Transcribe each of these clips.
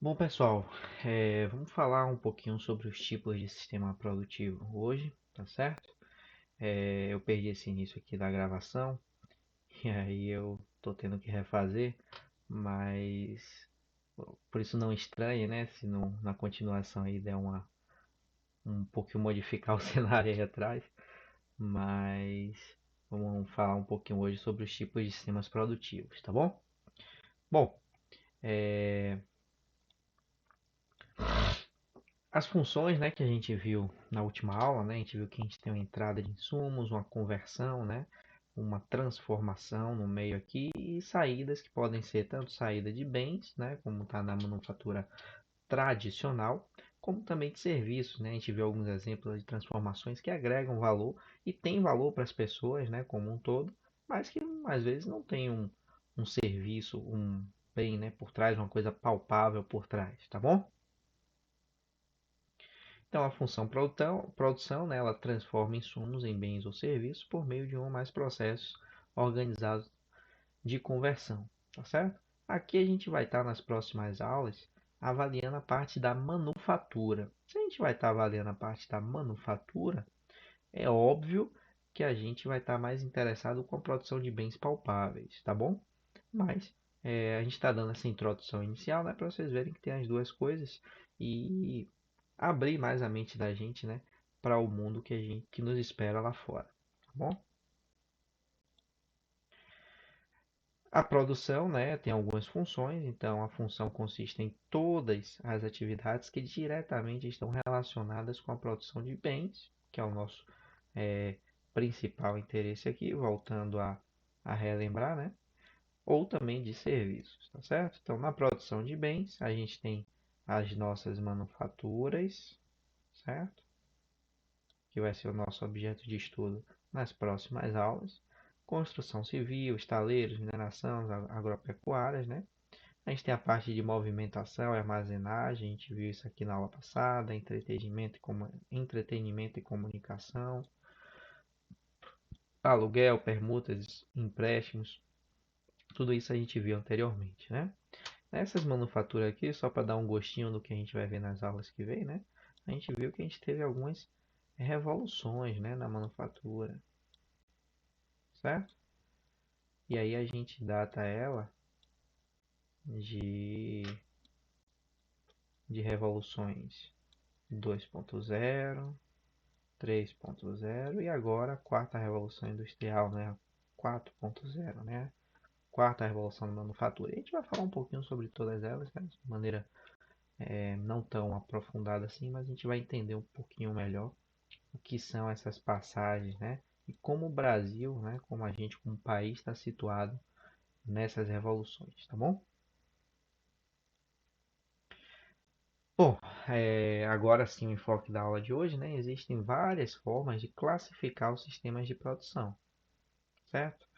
Bom, pessoal, vamos falar um pouquinho sobre os tipos de sistema produtivo hoje, tá certo? Eu perdi esse início aqui da gravação e aí eu tô tendo que refazer, mas por isso não estranhe, né? Se na continuação aí der um pouquinho modificar o cenário aí atrás, mas vamos falar um pouquinho hoje sobre os tipos de sistemas produtivos, tá bom? Bom, é, as funções, né, que a gente viu na última aula, né, a gente viu que a gente tem uma entrada de insumos, uma conversão, né, uma transformação no meio aqui e saídas que podem ser tanto saída de bens, né, como está na manufatura tradicional, como também de serviços, né. A gente viu alguns exemplos de transformações que agregam valor e têm valor para as pessoas, né, como um todo, mas que às vezes não tem um serviço, um bem, né, por trás, uma coisa palpável por trás, tá bom? Então, a função produção, né, ela transforma insumos em bens ou serviços por meio de um ou mais processos organizados de conversão, tá certo? Aqui a gente vai estar nas próximas aulas avaliando a parte da manufatura. Se a gente vai estar avaliando a parte da manufatura, é óbvio que a gente vai estar mais interessado com a produção de bens palpáveis, tá bom? Mas a gente está dando essa introdução inicial, né, para vocês verem que tem as duas coisas e abrir mais a mente da gente, né, para o mundo que nos espera lá fora, tá bom? A produção, né, tem algumas funções, então a função consiste em todas as atividades que diretamente estão relacionadas com a produção de bens, que é o nosso eh, principal interesse aqui, voltando a relembrar, né? Ou também de serviços, tá certo? Então, na produção de bens, a gente tem as nossas manufaturas, certo? Que vai ser o nosso objeto de estudo nas próximas aulas. Construção civil, estaleiros, mineração, agropecuárias, né? A gente tem a parte de movimentação e armazenagem, a gente viu isso aqui na aula passada, entretenimento e comunicação, aluguel, permutas, empréstimos, tudo isso a gente viu anteriormente, né? Nessas manufaturas aqui, só para dar um gostinho do que a gente vai ver nas aulas que vem, né? A gente viu que a gente teve algumas revoluções, né, na manufatura, certo? E aí a gente data ela de, de revoluções 2.0, 3.0 e agora a quarta revolução industrial, né? 4.0, né? Quarta revolução da manufatura. E a gente vai falar um pouquinho sobre todas elas, né? De maneira não tão aprofundada assim, mas a gente vai entender um pouquinho melhor o que são essas passagens, né? E como o Brasil, né? Como a gente, como país, está situado nessas revoluções, tá bom? Bom, agora sim o enfoque da aula de hoje, né? Existem várias formas de classificar os sistemas de produção, certo?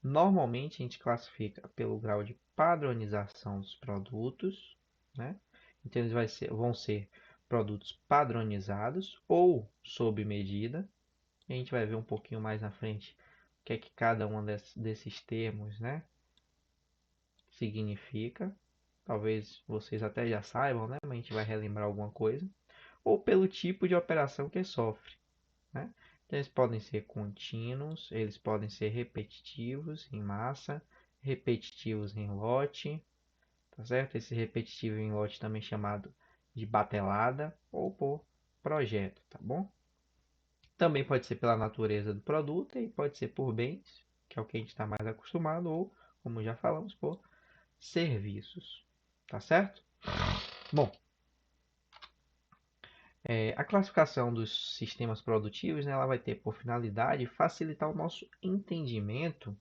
Normalmente a gente classifica pelo grau de padronização dos produtos, né? Então eles vão ser produtos padronizados ou sob medida. E a gente vai ver um pouquinho mais na frente o que é que cada um desses termos, né, significa. Talvez vocês até já saibam, né? Mas a gente vai relembrar alguma coisa. Ou pelo tipo de operação que sofre, né? Então, eles podem ser contínuos, eles podem ser repetitivos em massa, repetitivos em lote, tá certo? Esse repetitivo em lote também chamado de batelada ou por projeto, tá bom? Também pode ser pela natureza do produto e pode ser por bens, que é o que a gente está mais acostumado, ou, como já falamos, por serviços, tá certo? Bom, a classificação dos sistemas produtivos, né, ela vai ter por finalidade facilitar o nosso entendimento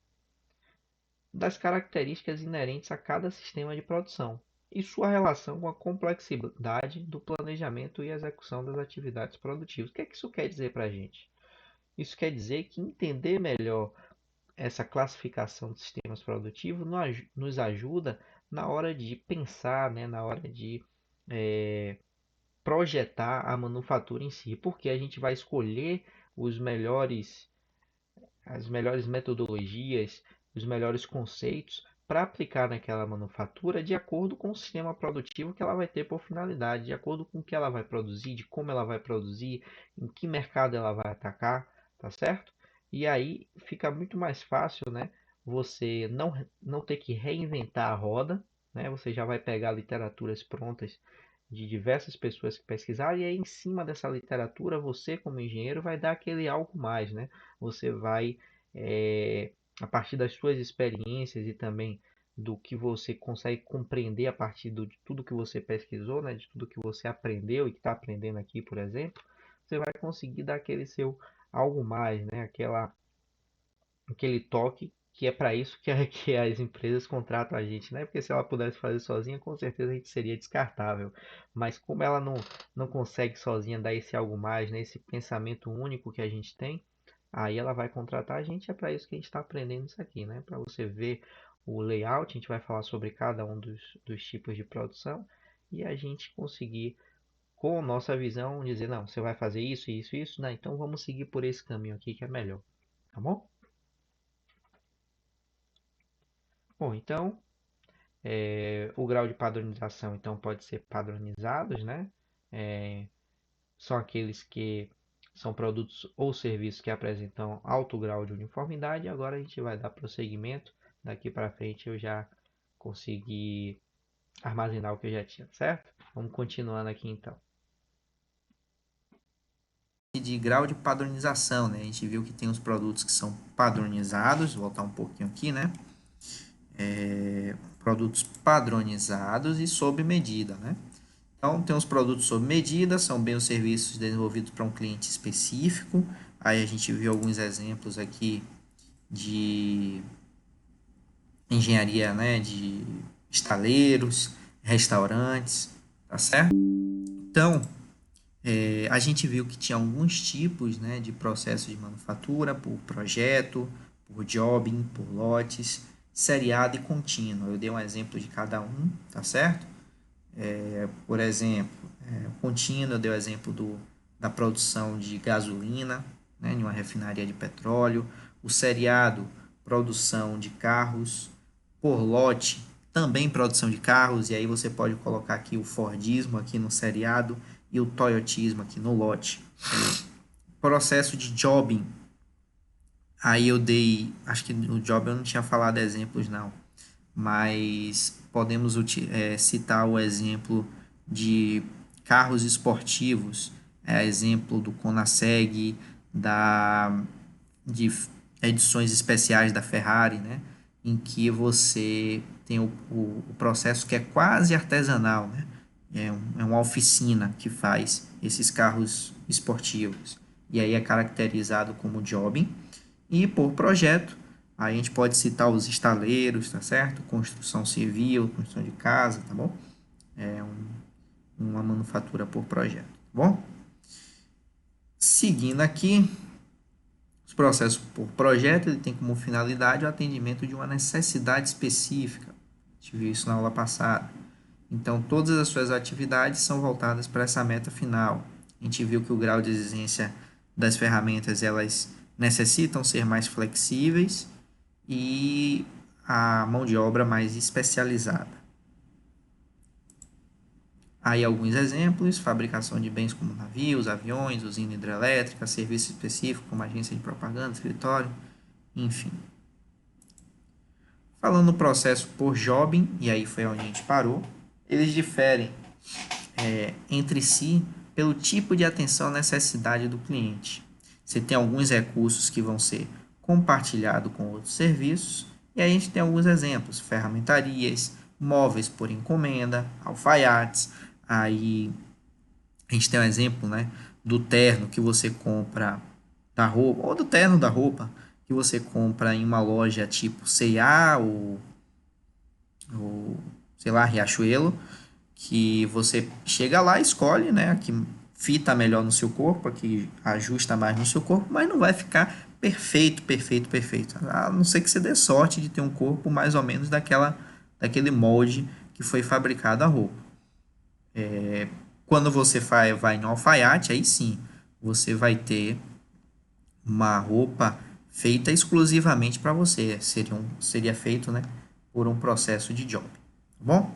das características inerentes a cada sistema de produção e sua relação com a complexidade do planejamento e execução das atividades produtivas. O que é que isso quer dizer para a gente? Isso quer dizer que entender melhor essa classificação de sistemas produtivos nos ajuda na hora de pensar, né, na hora de projetar a manufatura em si, porque a gente vai escolher os melhores, as melhores metodologias, os melhores conceitos para aplicar naquela manufatura de acordo com o sistema produtivo que ela vai ter por finalidade, de acordo com o que ela vai produzir, de como ela vai produzir, em que mercado ela vai atacar, tá certo? E aí fica muito mais fácil, né? Você não ter que reinventar a roda, né? Você já vai pegar literaturas prontas de diversas pessoas que pesquisaram, e aí em cima dessa literatura, você como engenheiro vai dar aquele algo mais, né? Você vai, a partir das suas experiências e também do que você consegue compreender a partir de tudo que você pesquisou, né? De tudo que você aprendeu e que está aprendendo aqui, por exemplo, você vai conseguir dar aquele seu algo mais, né? Aquele toque que é para isso que as empresas contratam a gente, né? Porque se ela pudesse fazer sozinha, com certeza a gente seria descartável. Mas como ela não consegue sozinha dar esse algo mais, né? Esse pensamento único que a gente tem, aí ela vai contratar a gente. É para isso que a gente está aprendendo isso aqui, né? Para você ver o layout, a gente vai falar sobre cada um dos tipos de produção e a gente conseguir, com nossa visão, dizer, não, você vai fazer isso, isso, isso, né? Então vamos seguir por esse caminho aqui que é melhor, tá bom? Bom, então o grau de padronização, então, pode ser padronizados, né? É, são aqueles que são produtos ou serviços que apresentam alto grau de uniformidade. Agora a gente vai dar prosseguimento. Daqui para frente eu já consegui armazenar o que eu já tinha, certo? Vamos continuando aqui então. De grau de padronização, né? A gente viu que tem os produtos que são padronizados, vou voltar um pouquinho aqui, né? Produtos padronizados e sob medida, né? Então, tem os produtos sob medida, são bem os serviços desenvolvidos para um cliente específico. Aí a gente viu alguns exemplos aqui de engenharia, né, de estaleiros, restaurantes, tá certo? Então, a gente viu que tinha alguns tipos, né, de processo de manufatura, por projeto, por jobbing, por lotes, seriado e contínuo. Eu dei um exemplo de cada um, tá certo? Por exemplo, contínuo, eu dei o exemplo da produção de gasolina, né, em uma refinaria de petróleo. O seriado, produção de carros. Por lote, também produção de carros. E aí você pode colocar aqui o Fordismo aqui no seriado e o Toyotismo aqui no lote. Processo de jobbing. Aí eu dei, acho que no job eu não tinha falado exemplos não, mas podemos citar o exemplo de carros esportivos, exemplo do Koenigsegg, de edições especiais da Ferrari, né? Em que você tem o processo que é quase artesanal, né? É uma oficina que faz esses carros esportivos. E aí é caracterizado como jobbing. E por projeto, aí a gente pode citar os estaleiros, tá certo? Construção civil, construção de casa, tá bom? Uma manufatura por projeto, tá bom? Seguindo aqui, os processos por projeto, ele tem como finalidade o atendimento de uma necessidade específica. A gente viu isso na aula passada. Então, todas as suas atividades são voltadas para essa meta final. A gente viu que o grau de exigência das ferramentas, elas necessitam ser mais flexíveis e a mão de obra mais especializada. Aí alguns exemplos: fabricação de bens como navios, aviões, usina hidrelétrica, serviço específico como agência de propaganda, escritório, enfim. Falando no processo por jobbing, e aí foi onde a gente parou, eles diferem entre si pelo tipo de atenção à necessidade do cliente. Você tem alguns recursos que vão ser compartilhados com outros serviços, e aí a gente tem alguns exemplos: ferramentarias, móveis por encomenda, alfaiates. Aí a gente tem um exemplo, né, do terno que você compra da roupa, ou do terno da roupa que você compra em uma loja tipo C&A ou sei lá, Riachuelo, que você chega lá e escolhe, né, a que fita melhor no seu corpo, a que ajusta mais no seu corpo, mas não vai ficar perfeito, perfeito, perfeito. A não ser que você dê sorte de ter um corpo mais ou menos daquele molde que foi fabricado a roupa. Quando você vai no alfaiate, aí sim, você vai ter uma roupa feita exclusivamente para você. Seria feito, né, por um processo de job, tá bom?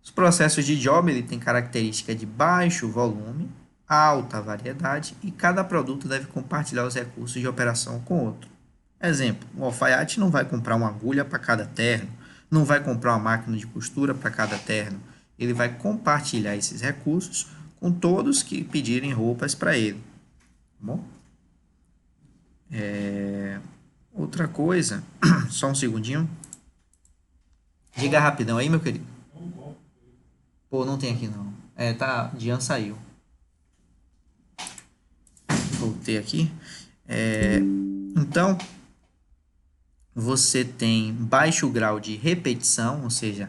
Os processos de job ele tem característica de baixo volume, alta variedade e cada produto deve compartilhar os recursos de operação com outro. Exemplo, o alfaiate não vai comprar uma agulha para cada terno, não vai comprar uma máquina de costura para cada terno. Ele vai compartilhar esses recursos com todos que pedirem roupas para ele. Tá bom? Outra coisa, só um segundinho. Diga rapidão aí, meu querido. Pô, não tem aqui não. Tá, Dian saiu. Voltei aqui. Então, você tem baixo grau de repetição, ou seja,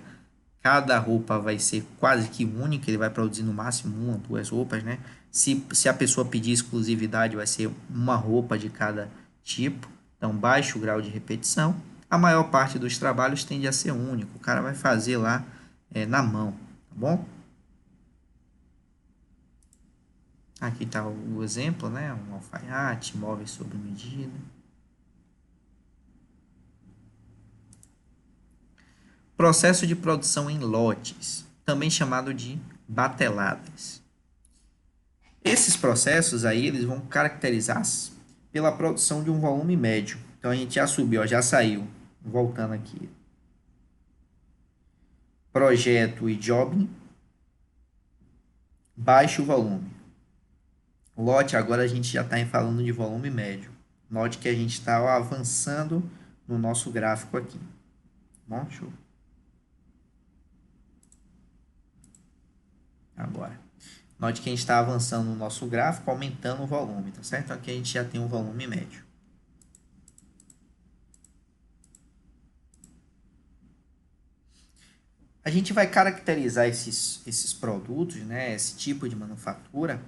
cada roupa vai ser quase que única, ele vai produzir no máximo uma, duas roupas, né? Se a pessoa pedir exclusividade, vai ser uma roupa de cada tipo, então baixo grau de repetição. A maior parte dos trabalhos tende a ser único, o cara vai fazer lá na mão, tá bom? Aqui está o exemplo, né? Um alfaiate, móveis sob medida. Processo de produção em lotes, também chamado de bateladas. Esses processos aí, eles vão caracterizar pela produção de um volume médio. Então, a gente já subiu, ó, já saiu. Voltando aqui. Projeto e job, baixo volume. Lote, agora a gente já está falando de volume médio. Note que a gente está avançando no nosso gráfico aqui. Bom, show. Agora. Note que a gente está avançando no nosso gráfico, aumentando o volume, tá certo? Aqui a gente já tem um volume médio. A gente vai caracterizar esses produtos, né, esse tipo de manufatura,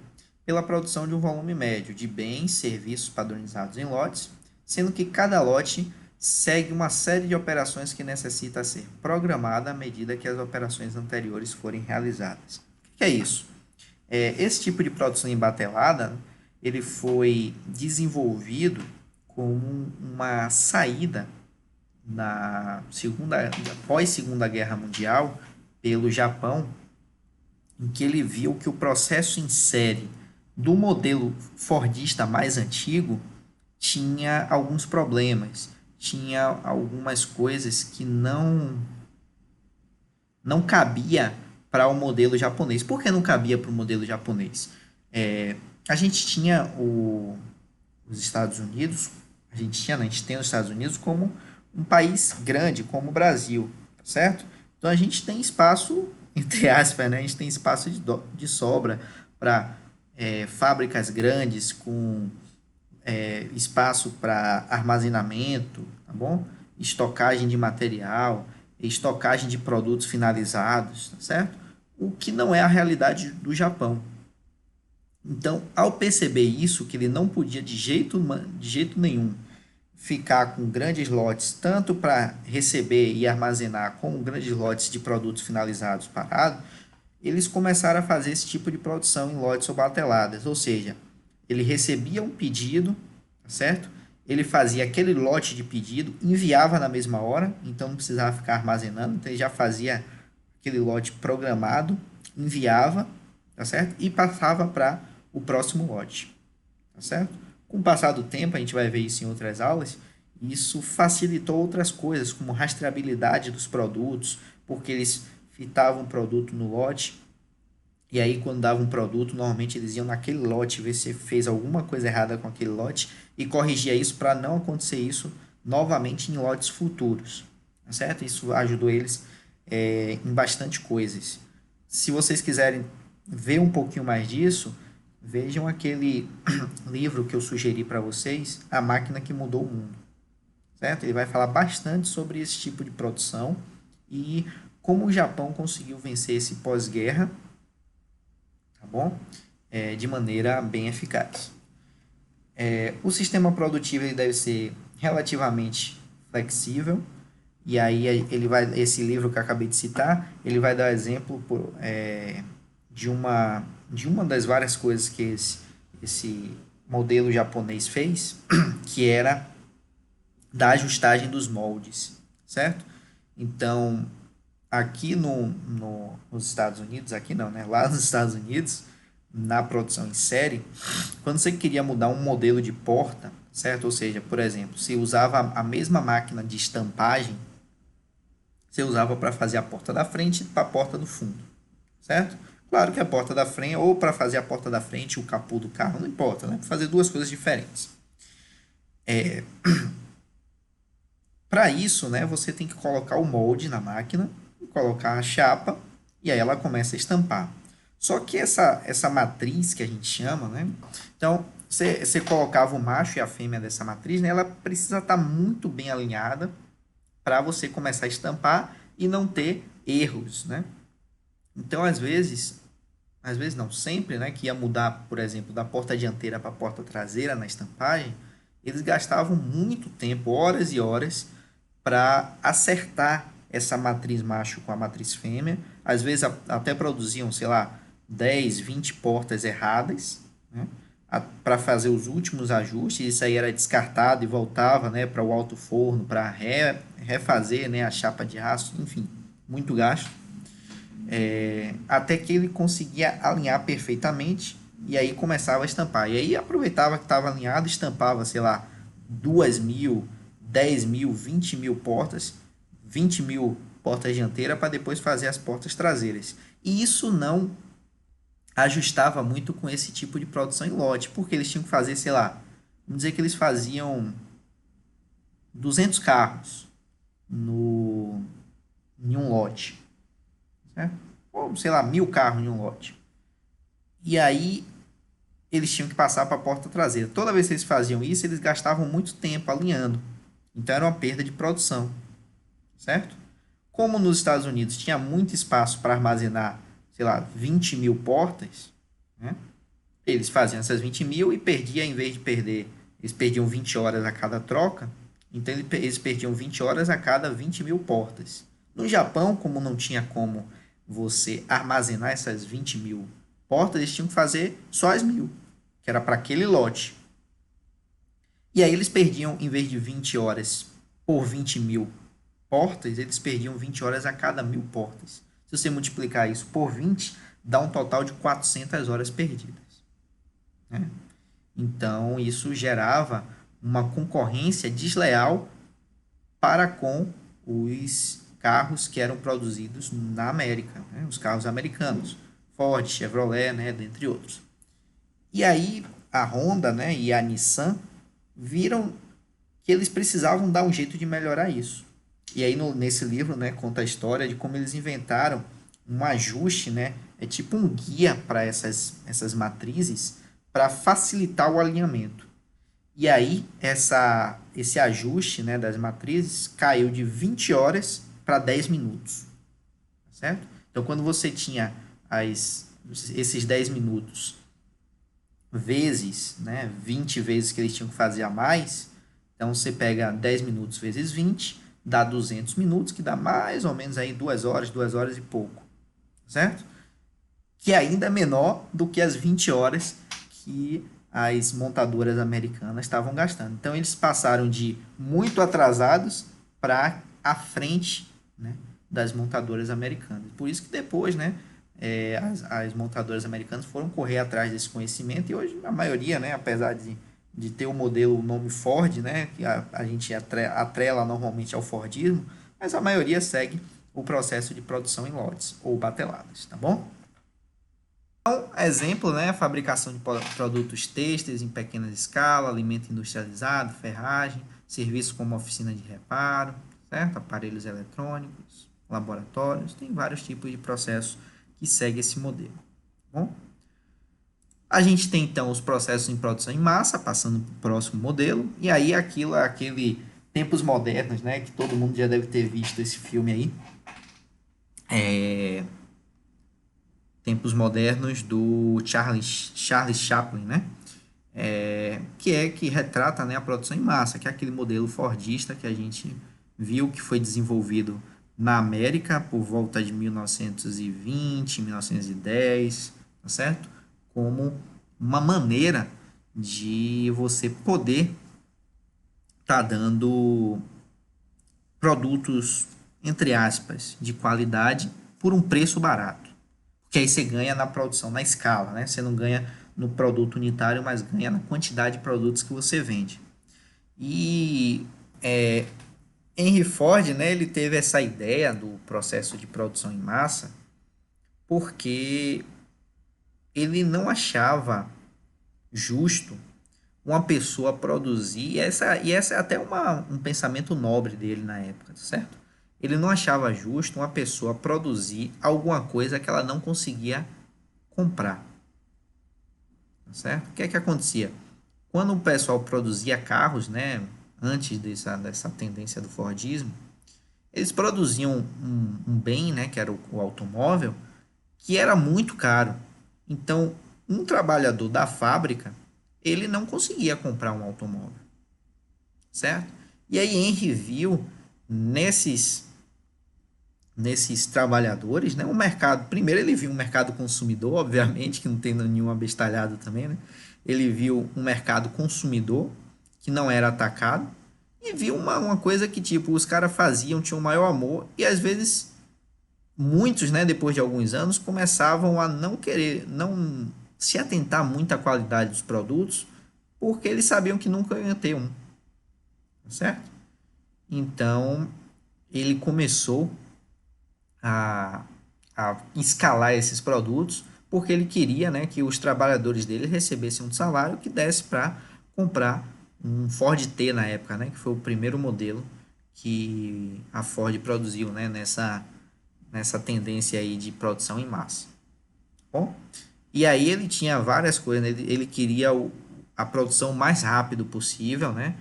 pela produção de um volume médio de bens, serviços padronizados em lotes, sendo que cada lote segue uma série de operações que necessita ser programada à medida que as operações anteriores forem realizadas. O que é isso? Esse tipo de produção embatelada, ele foi desenvolvido como uma saída após Segunda Guerra Mundial pelo Japão, em que ele viu que o processo em série do modelo fordista mais antigo tinha alguns problemas, tinha algumas coisas que não cabia para o modelo japonês. Por que não cabia para o modelo japonês? A gente tinha os Estados Unidos, a gente tem os Estados Unidos como um país grande, como o Brasil, certo? Então a gente tem espaço, entre aspas, né? A gente tem espaço de sobra para fábricas grandes com espaço para armazenamento, tá bom? Estocagem de material, estocagem de produtos finalizados, tá certo? O que não é a realidade do Japão. Então, ao perceber isso, que ele não podia de jeito nenhum ficar com grandes lotes, tanto para receber e armazenar, como grandes lotes de produtos finalizados parados, eles começaram a fazer esse tipo de produção em lotes ou bateladas, ou seja, ele recebia um pedido, certo? Ele fazia aquele lote de pedido, enviava na mesma hora, então não precisava ficar armazenando, então ele já fazia aquele lote programado, enviava, tá certo? E passava para o próximo lote, tá certo? Com o passar do tempo, a gente vai ver isso em outras aulas, isso facilitou outras coisas, como rastreabilidade dos produtos, porque eles fitavam o produto no lote, e aí quando dava um produto, normalmente eles iam naquele lote, ver se fez alguma coisa errada com aquele lote, e corrigia isso para não acontecer isso novamente em lotes futuros, tá certo? Isso ajudou eles em bastante coisas. Se vocês quiserem ver um pouquinho mais disso, vejam aquele livro que eu sugeri para vocês, A Máquina que Mudou o Mundo, certo? Ele vai falar bastante sobre esse tipo de produção e como o Japão conseguiu vencer esse pós-guerra, tá bom? De maneira bem eficaz. O sistema produtivo ele deve ser relativamente flexível, e aí esse livro que eu acabei de citar, ele vai dar exemplo de uma das várias coisas que esse modelo japonês fez, que era da ajustagem dos moldes, certo? Então, aqui nos Estados Unidos, aqui não, né? Lá nos Estados Unidos, na produção em série, quando você queria mudar um modelo de porta, certo? Ou seja, por exemplo, se usava a mesma máquina de estampagem, você usava para fazer a porta da frente e para a porta do fundo, certo? Claro que a porta da frente, ou para fazer a porta da frente, o capô do carro, não importa, né? Para fazer duas coisas diferentes. Para isso, né, você tem que colocar o molde na máquina, colocar a chapa e aí ela começa a estampar. Só que essa matriz que a gente chama, né? Então, você colocava o macho e a fêmea dessa matriz, né? Ela precisa estar muito bem alinhada para você começar a estampar e não ter erros, né? Então, às vezes não, sempre, né, que ia mudar, por exemplo, da porta dianteira para a porta traseira na estampagem, eles gastavam muito tempo, horas e horas, para acertar essa matriz macho com a matriz fêmea. Às vezes até produziam, sei lá, 10, 20 portas erradas, né, para fazer os últimos ajustes. Isso aí era descartado e voltava, né, para o alto forno para refazer, né, a chapa de aço, enfim, muito gasto. Até que ele conseguia alinhar perfeitamente e aí começava a estampar. E aí aproveitava que estava alinhado, estampava, sei lá, 2.000, 10.000, 20.000 portas, 20.000 portas dianteiras para depois fazer as portas traseiras. E isso não ajustava muito com esse tipo de produção em lote, porque eles tinham que fazer, sei lá, vamos dizer que eles faziam 200 carros no, em um lote, certo? Ou, sei lá, 1.000 carros em um lote. E aí eles tinham que passar para a porta traseira. Toda vez que eles faziam isso, eles gastavam muito tempo alinhando. Então era uma perda de produção, certo? Como nos Estados Unidos tinha muito espaço para armazenar, sei lá, 20.000 portas, né? Eles faziam essas 20.000 e perdiam, em vez de perder, eles perdiam 20 horas a cada troca, então eles perdiam 20 horas a cada 20.000 portas. No Japão, como não tinha como você armazenar essas 20.000 portas, eles tinham que fazer só as 1.000, que era para aquele lote. E aí eles perdiam, em vez de 20 horas por 20.000 portas, eles perdiam 20 horas a cada 1.000 portas. Se você multiplicar isso por 20, dá um total de 400 horas perdidas, né? Então, isso gerava uma concorrência desleal para com os carros que eram produzidos na América, né? Os carros americanos, Ford, Chevrolet, né? Dentre outros. E aí a Honda, né, e a Nissan viram que eles precisavam dar um jeito de melhorar isso. E aí nesse livro, né, conta a história de como eles inventaram um ajuste, né, é tipo um guia para essas matrizes para facilitar o alinhamento. E aí esse ajuste, né, das matrizes caiu de 20 horas para 10 minutos, certo? Então quando você tinha esses 10 minutos vezes, né, 20 vezes que eles tinham que fazer a mais, então você pega 10 minutos vezes 20, dá 200 minutos, que dá mais ou menos aí 2 horas e pouco, certo? Que ainda é menor do que as 20 horas que as montadoras americanas estavam gastando. Então eles passaram de muito atrasados para à frente, né, das montadoras americanas. Por isso que depois, né, as montadoras americanas foram correr atrás desse conhecimento e hoje a maioria, né, apesar de ter o modelo, o nome Ford, né, que a gente atrela normalmente ao Fordismo, mas a maioria segue o processo de produção em lotes ou bateladas, tá bom? Então, exemplo, né, a fabricação de produtos têxteis em pequena escala, alimento industrializado, ferragem, serviços como oficina de reparo, certo? Aparelhos eletrônicos, laboratórios, tem vários tipos de processos que seguem esse modelo, tá bom? A gente tem então os processos em produção em massa, passando para o próximo modelo, e aí aquele tempos modernos, né, que todo mundo já deve ter visto esse filme aí, Tempos Modernos do Charles Chaplin, né? Que retrata, né, a produção em massa, que é aquele modelo fordista que a gente viu que foi desenvolvido na América por volta de 1920, 1910, tá certo? Como uma maneira de você poder está dando produtos, entre aspas, de qualidade por um preço barato. Porque aí você ganha na produção, na escala, né? Você não ganha no produto unitário, mas ganha na quantidade de produtos que você vende. E Henry Ford, né, ele teve essa ideia do processo de produção em massa porque ele não achava justo uma pessoa produzir, e essa é até um pensamento nobre dele na época, certo? Ele não achava justo uma pessoa produzir alguma coisa que ela não conseguia comprar, certo? O que é que acontecia? Quando o pessoal produzia carros, né, antes dessa tendência do Fordismo, eles produziam um bem, né, que era o automóvel, que era muito caro. Então, um trabalhador da fábrica, ele não conseguia comprar um automóvel, certo? E aí Henry viu nesses trabalhadores, né, um mercado. Primeiro ele viu um mercado consumidor, obviamente, que não tem nenhum abestalhado também, né? Ele viu um mercado consumidor que não era atacado e viu uma coisa que tipo os caras faziam, tinham o maior amor e às vezes muitos, né, depois de alguns anos, começavam a não querer, não se atentar muito à qualidade dos produtos, porque eles sabiam que nunca iam ter um, certo? Então, ele começou a, a escalar esses produtos, porque ele queria, né, que os trabalhadores dele recebessem um salário que desse para comprar um Ford T na época, né, que foi o primeiro modelo que a Ford produziu, né, nessa tendência aí de produção em massa. Bom, e aí ele tinha várias coisas, né? Ele queria a produção mais rápido possível, né?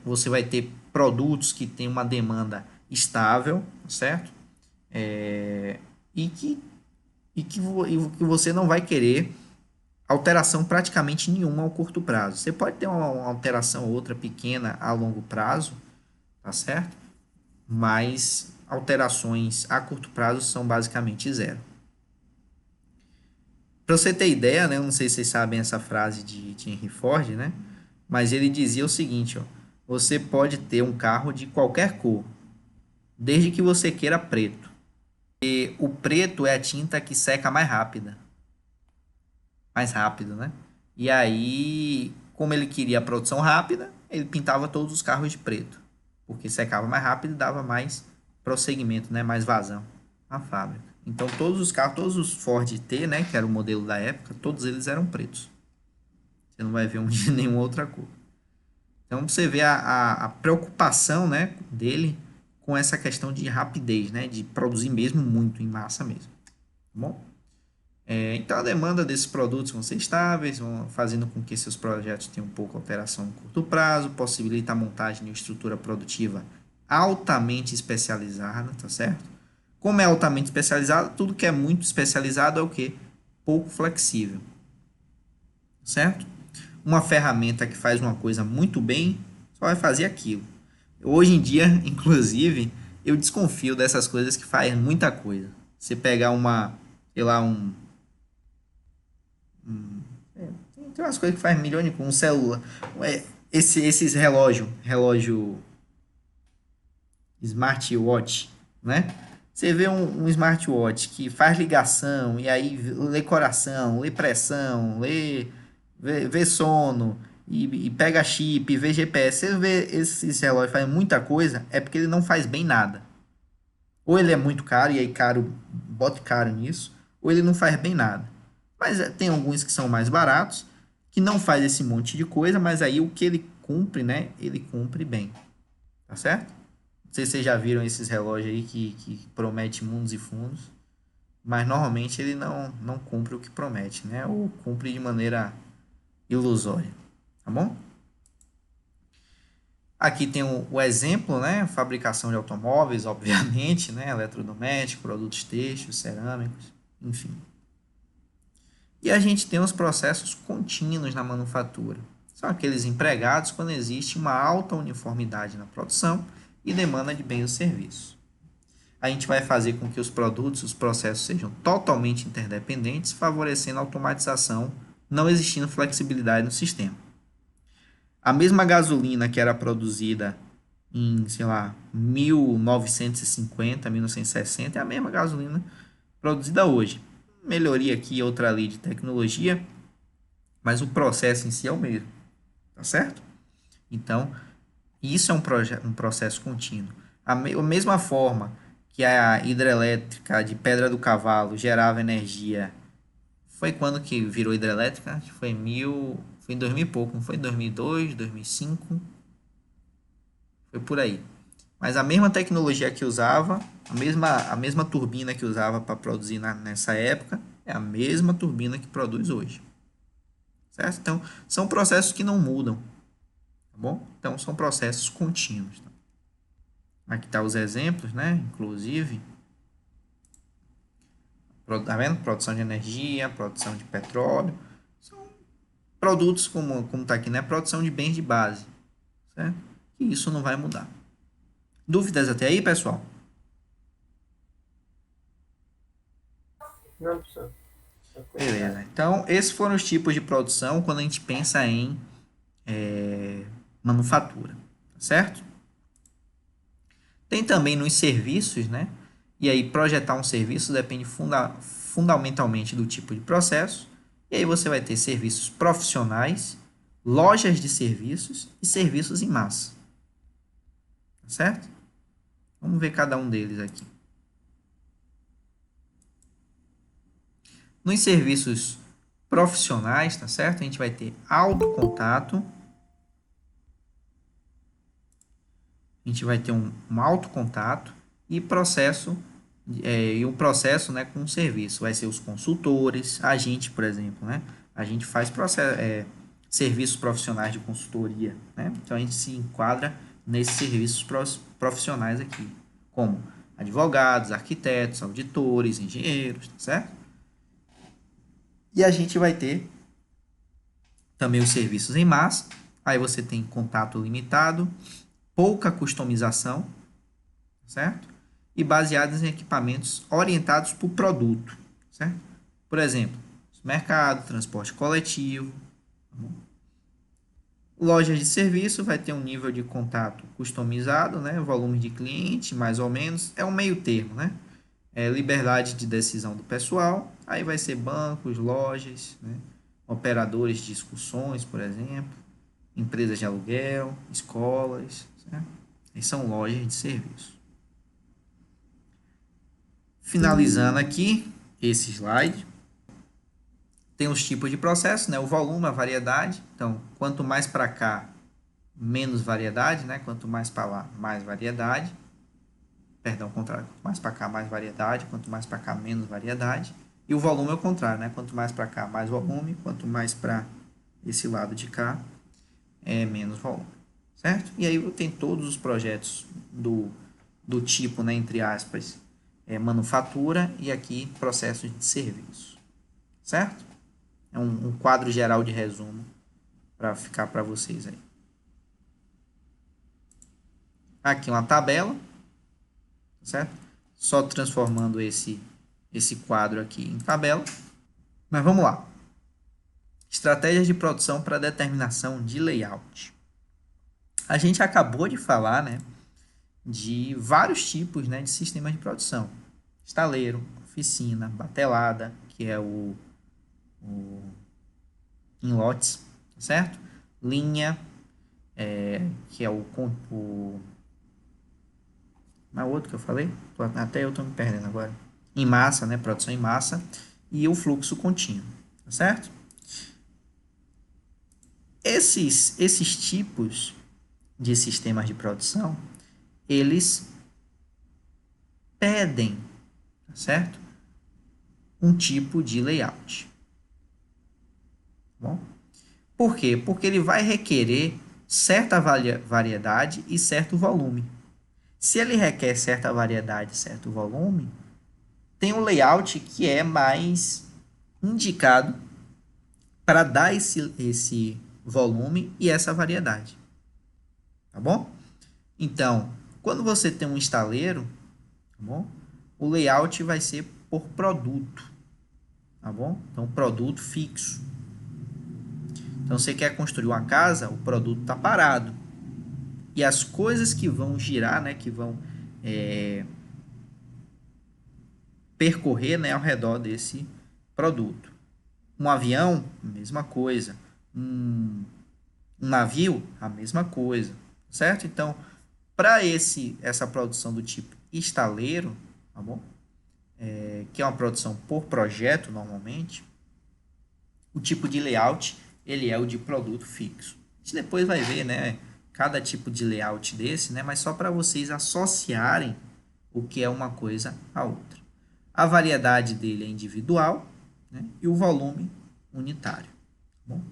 Você vai ter produtos que têm uma demanda estável, certo? E que você não vai querer alteração praticamente nenhuma ao curto prazo. Você pode ter uma alteração ou outra pequena a longo prazo, tá certo? Mas alterações a curto prazo são basicamente zero. Para você ter ideia, né, eu não sei se vocês sabem essa frase de Henry Ford, né? Mas ele dizia o seguinte, ó, você pode ter um carro de qualquer cor, desde que você queira preto. E o preto é a tinta que seca mais rápido, né? E aí, como ele queria a produção rápida, ele pintava todos os carros de preto, porque secava mais rápido e dava mais prosseguimento, né, mais vazão à fábrica. Então todos os carros, todos os Ford T, né, que era o modelo da época, todos eles eram pretos. Você não vai ver um de nenhuma outra cor. Então você vê a preocupação, né, dele com essa questão de rapidez, né, de produzir mesmo muito em massa mesmo. Tá bom? Então a demanda desses produtos vão ser estáveis, vão fazendo com que seus projetos tenham pouca alteração no curto prazo, possibilita a montagem de uma estrutura produtiva altamente especializada, tá certo? Como é altamente especializado, tudo que é muito especializado é o quê? Pouco flexível, certo? Uma ferramenta que faz uma coisa muito bem só vai fazer aquilo. Hoje em dia, inclusive, eu desconfio dessas coisas que fazem muita coisa. Você pegar sei lá, tem umas coisas que faz milhões de coisas, um celular, esses relógio smartwatch, né? Você vê um smartwatch que faz ligação e aí lê coração, lê pressão, vê sono e pega chip, vê GPS. Você vê esses relógios fazem muita coisa, é porque ele não faz bem nada. Ou ele é muito caro e aí bota caro nisso, ou ele não faz bem nada. Mas tem alguns que são mais baratos, que não faz esse monte de coisa, mas aí o que ele cumpre, né? Ele cumpre bem. Tá certo? Não sei se vocês já viram esses relógios aí que promete mundos e fundos, mas normalmente ele não cumpre o que promete, né? Ou cumpre de maneira ilusória, tá bom? Aqui tem o exemplo, né? Fabricação de automóveis, obviamente, né? Eletrodoméstico, produtos têxteis, cerâmicos, enfim. E a gente tem os processos contínuos na manufatura. São aqueles empregados quando existe uma alta uniformidade na produção e demanda de bens ou serviços. A gente vai fazer com que os produtos, os processos sejam totalmente interdependentes, favorecendo a automatização, não existindo flexibilidade no sistema. A mesma gasolina que era produzida em, sei lá, 1950, 1960, é a mesma gasolina produzida hoje. Melhoria aqui, outra ali de tecnologia, mas o processo em si é o mesmo, tá certo? Então, isso é um processo contínuo. A mesma forma que a hidrelétrica de Pedra do Cavalo gerava energia, foi quando que virou hidrelétrica? Acho que foi em 2000 e pouco, não foi em 2002, 2005, foi por aí. Mas a mesma tecnologia que usava, a mesma turbina que usava para produzir nessa época, é a mesma turbina que produz hoje. Certo? Então, são processos que não mudam. Tá bom? Então, são processos contínuos. Tá? Aqui estão os exemplos, né? Inclusive, tá vendo? Produção de energia, produção de petróleo. São produtos, como está aqui, né? Produção de bens de base. Certo? E isso não vai mudar. Dúvidas até aí, pessoal? Não, professor. Beleza. Então, esses foram os tipos de produção quando a gente pensa em manufatura, tá certo? Tem também nos serviços, né? E aí, projetar um serviço depende fundamentalmente do tipo de processo. E aí, você vai ter serviços profissionais, lojas de serviços e serviços em massa, tá certo? Vamos ver cada um deles aqui. Nos serviços profissionais, tá certo? A gente vai ter alto contato. A gente vai ter um alto contato e o processo, né, com o serviço. Vai ser os consultores, a gente, por exemplo, né? A gente faz serviços profissionais de consultoria, né? Então, a gente se enquadra nesses serviços profissionais aqui, como advogados, arquitetos, auditores, engenheiros, tá certo? E a gente vai ter também os serviços em massa. Aí você tem contato limitado, pouca customização, certo? E baseados em equipamentos orientados para o produto, certo? Por exemplo, mercado, transporte coletivo. Tá, lojas de serviço vai ter um nível de contato customizado, né? Volume de cliente, mais ou menos, é um meio termo, né? Liberdade de decisão do pessoal, aí vai ser bancos, lojas, né? Operadores de excursões, por exemplo, empresas de aluguel, escolas, certo? Aí são lojas de serviço. Finalizando aqui esse slide, tem os tipos de processo, né? O volume, a variedade. Então, quanto mais para cá, menos variedade, né? Quanto mais para lá, mais variedade. Perdão, ao contrário. Quanto mais para cá, mais variedade. Quanto mais para cá, menos variedade. E o volume é o contrário, né? Quanto mais para cá, mais volume. Quanto mais para esse lado de cá, é menos volume. Certo? E aí tem todos os projetos do tipo, né? Entre aspas, manufatura e aqui processos de serviço. Certo? É um quadro geral de resumo para ficar para vocês aí. Aqui uma tabela, certo? Só transformando esse quadro aqui em tabela. Mas vamos lá. Estratégias de produção para determinação de layout. A gente acabou de falar, né, de vários tipos, né, de sistemas de produção. Estaleiro, oficina, batelada, que é o em lotes, certo? Linha, que é o mas o outro que eu falei, até eu estou me perdendo agora. Em massa, né? Produção em massa e o fluxo contínuo, tá certo? Esses tipos de sistemas de produção, eles pedem, tá certo? Um tipo de layout. Tá bom? Por quê? Porque ele vai requerer certa variedade e certo volume. Se ele requer certa variedade e certo volume, tem um layout que é mais indicado para dar esse volume e essa variedade. Tá bom? Então, quando você tem um estaleiro, tá bom? O layout vai ser por produto. Tá bom? Então, produto fixo. Então, você quer construir uma casa, o produto está parado. E as coisas que vão girar, né, que vão percorrer, né, ao redor desse produto. Um avião, mesma coisa. Um navio, a mesma coisa, certo? Então, para essa produção do tipo estaleiro, tá bom? Que é uma produção por projeto normalmente, o tipo de layout ele é o de produto fixo. A gente depois vai ver, né, cada tipo de layout desse, né, mas só para vocês associarem o que é uma coisa à outra. A variedade dele é individual, né, e o volume unitário. Tá bom?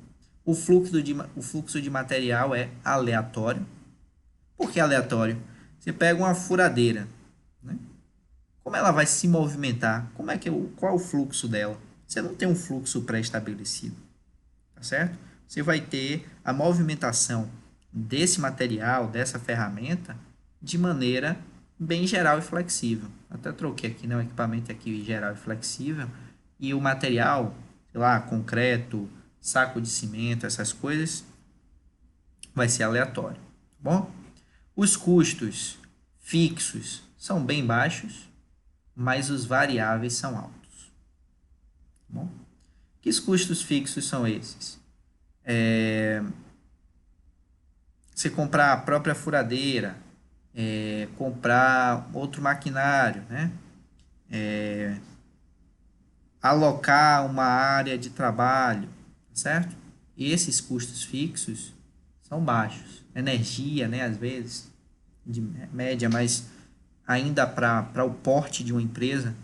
O fluxo de material é aleatório. Por que aleatório? Você pega uma furadeira, né? Como ela vai se movimentar? Qual é o fluxo dela? Você não tem um fluxo pré-estabelecido, tá certo? Você vai ter a movimentação desse material, dessa ferramenta, de maneira bem geral e flexível. Até troquei aqui, né? O equipamento aqui geral e flexível. E o material, sei lá, concreto, saco de cimento, essas coisas, vai ser aleatório, tá bom? Os custos fixos são bem baixos, mas os variáveis são altos, tá bom? Que custos fixos são esses? Você comprar a própria furadeira, comprar outro maquinário, né? Alocar uma área de trabalho, certo? E esses custos fixos são baixos. Energia, né, às vezes, de média, mas ainda para o porte de uma empresa,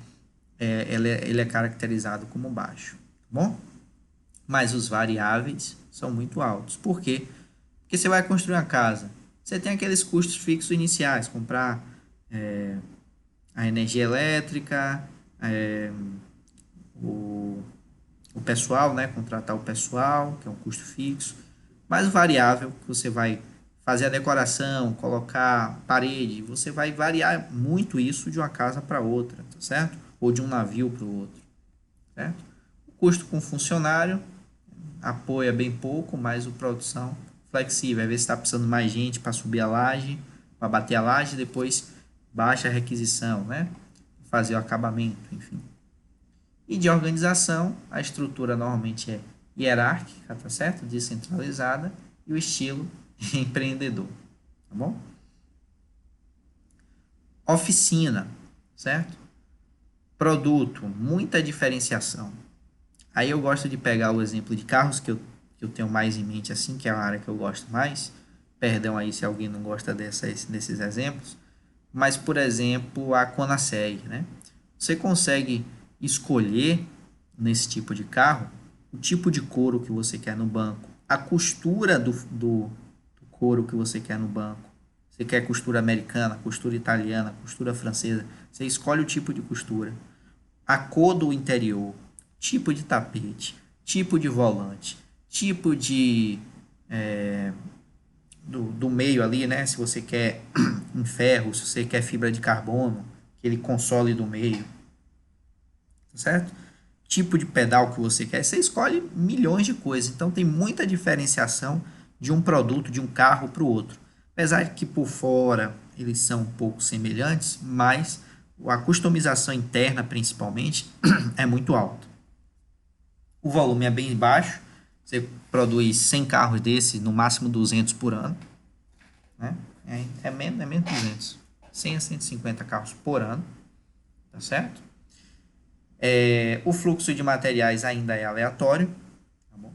ele é caracterizado como baixo, tá bom? Mas os variáveis são muito altos. Por quê? Porque você vai construir uma casa, você tem aqueles custos fixos iniciais, comprar a energia elétrica, o pessoal, né? Contratar o pessoal, que é um custo fixo, mas o variável que você vai fazer a decoração, colocar parede, você vai variar muito isso de uma casa para outra, tá certo? Ou de um navio para o outro, certo? O custo com funcionário apoia bem pouco, mas a produção flexível. Às vezes está precisando mais gente para subir a laje, para bater a laje, depois baixa a requisição, né? Fazer o acabamento, enfim. E de organização, a estrutura normalmente é hierárquica, tá certo? Descentralizada, e o estilo empreendedor, tá bom? Oficina, certo? Produto, muita diferenciação. Aí eu gosto de pegar o exemplo de carros que eu tenho mais em mente, assim, que é a área que eu gosto mais. Perdão aí se alguém não gosta desses exemplos. Mas, por exemplo, a Koenigsegg, né? Você consegue escolher, nesse tipo de carro, o tipo de couro que você quer no banco, a costura do couro que você quer no banco. Você quer costura americana, costura italiana, costura francesa. Você escolhe o tipo de costura, a cor do interior, tipo de tapete, tipo de volante, tipo de do meio ali, né? Se você quer em ferro, se você quer fibra de carbono, aquele console do meio, tá certo? Tipo de pedal que você quer, você escolhe milhões de coisas. Então tem muita diferenciação de um produto, de um carro para o outro. Apesar de que por fora eles são um pouco semelhantes, mas a customização interna, principalmente, é muito alta. O volume é bem baixo, você produz 100 carros desses, no máximo 200 por ano, né? É menos 200, 100 a 150 carros por ano, tá certo? O fluxo de materiais ainda é aleatório, tá bom?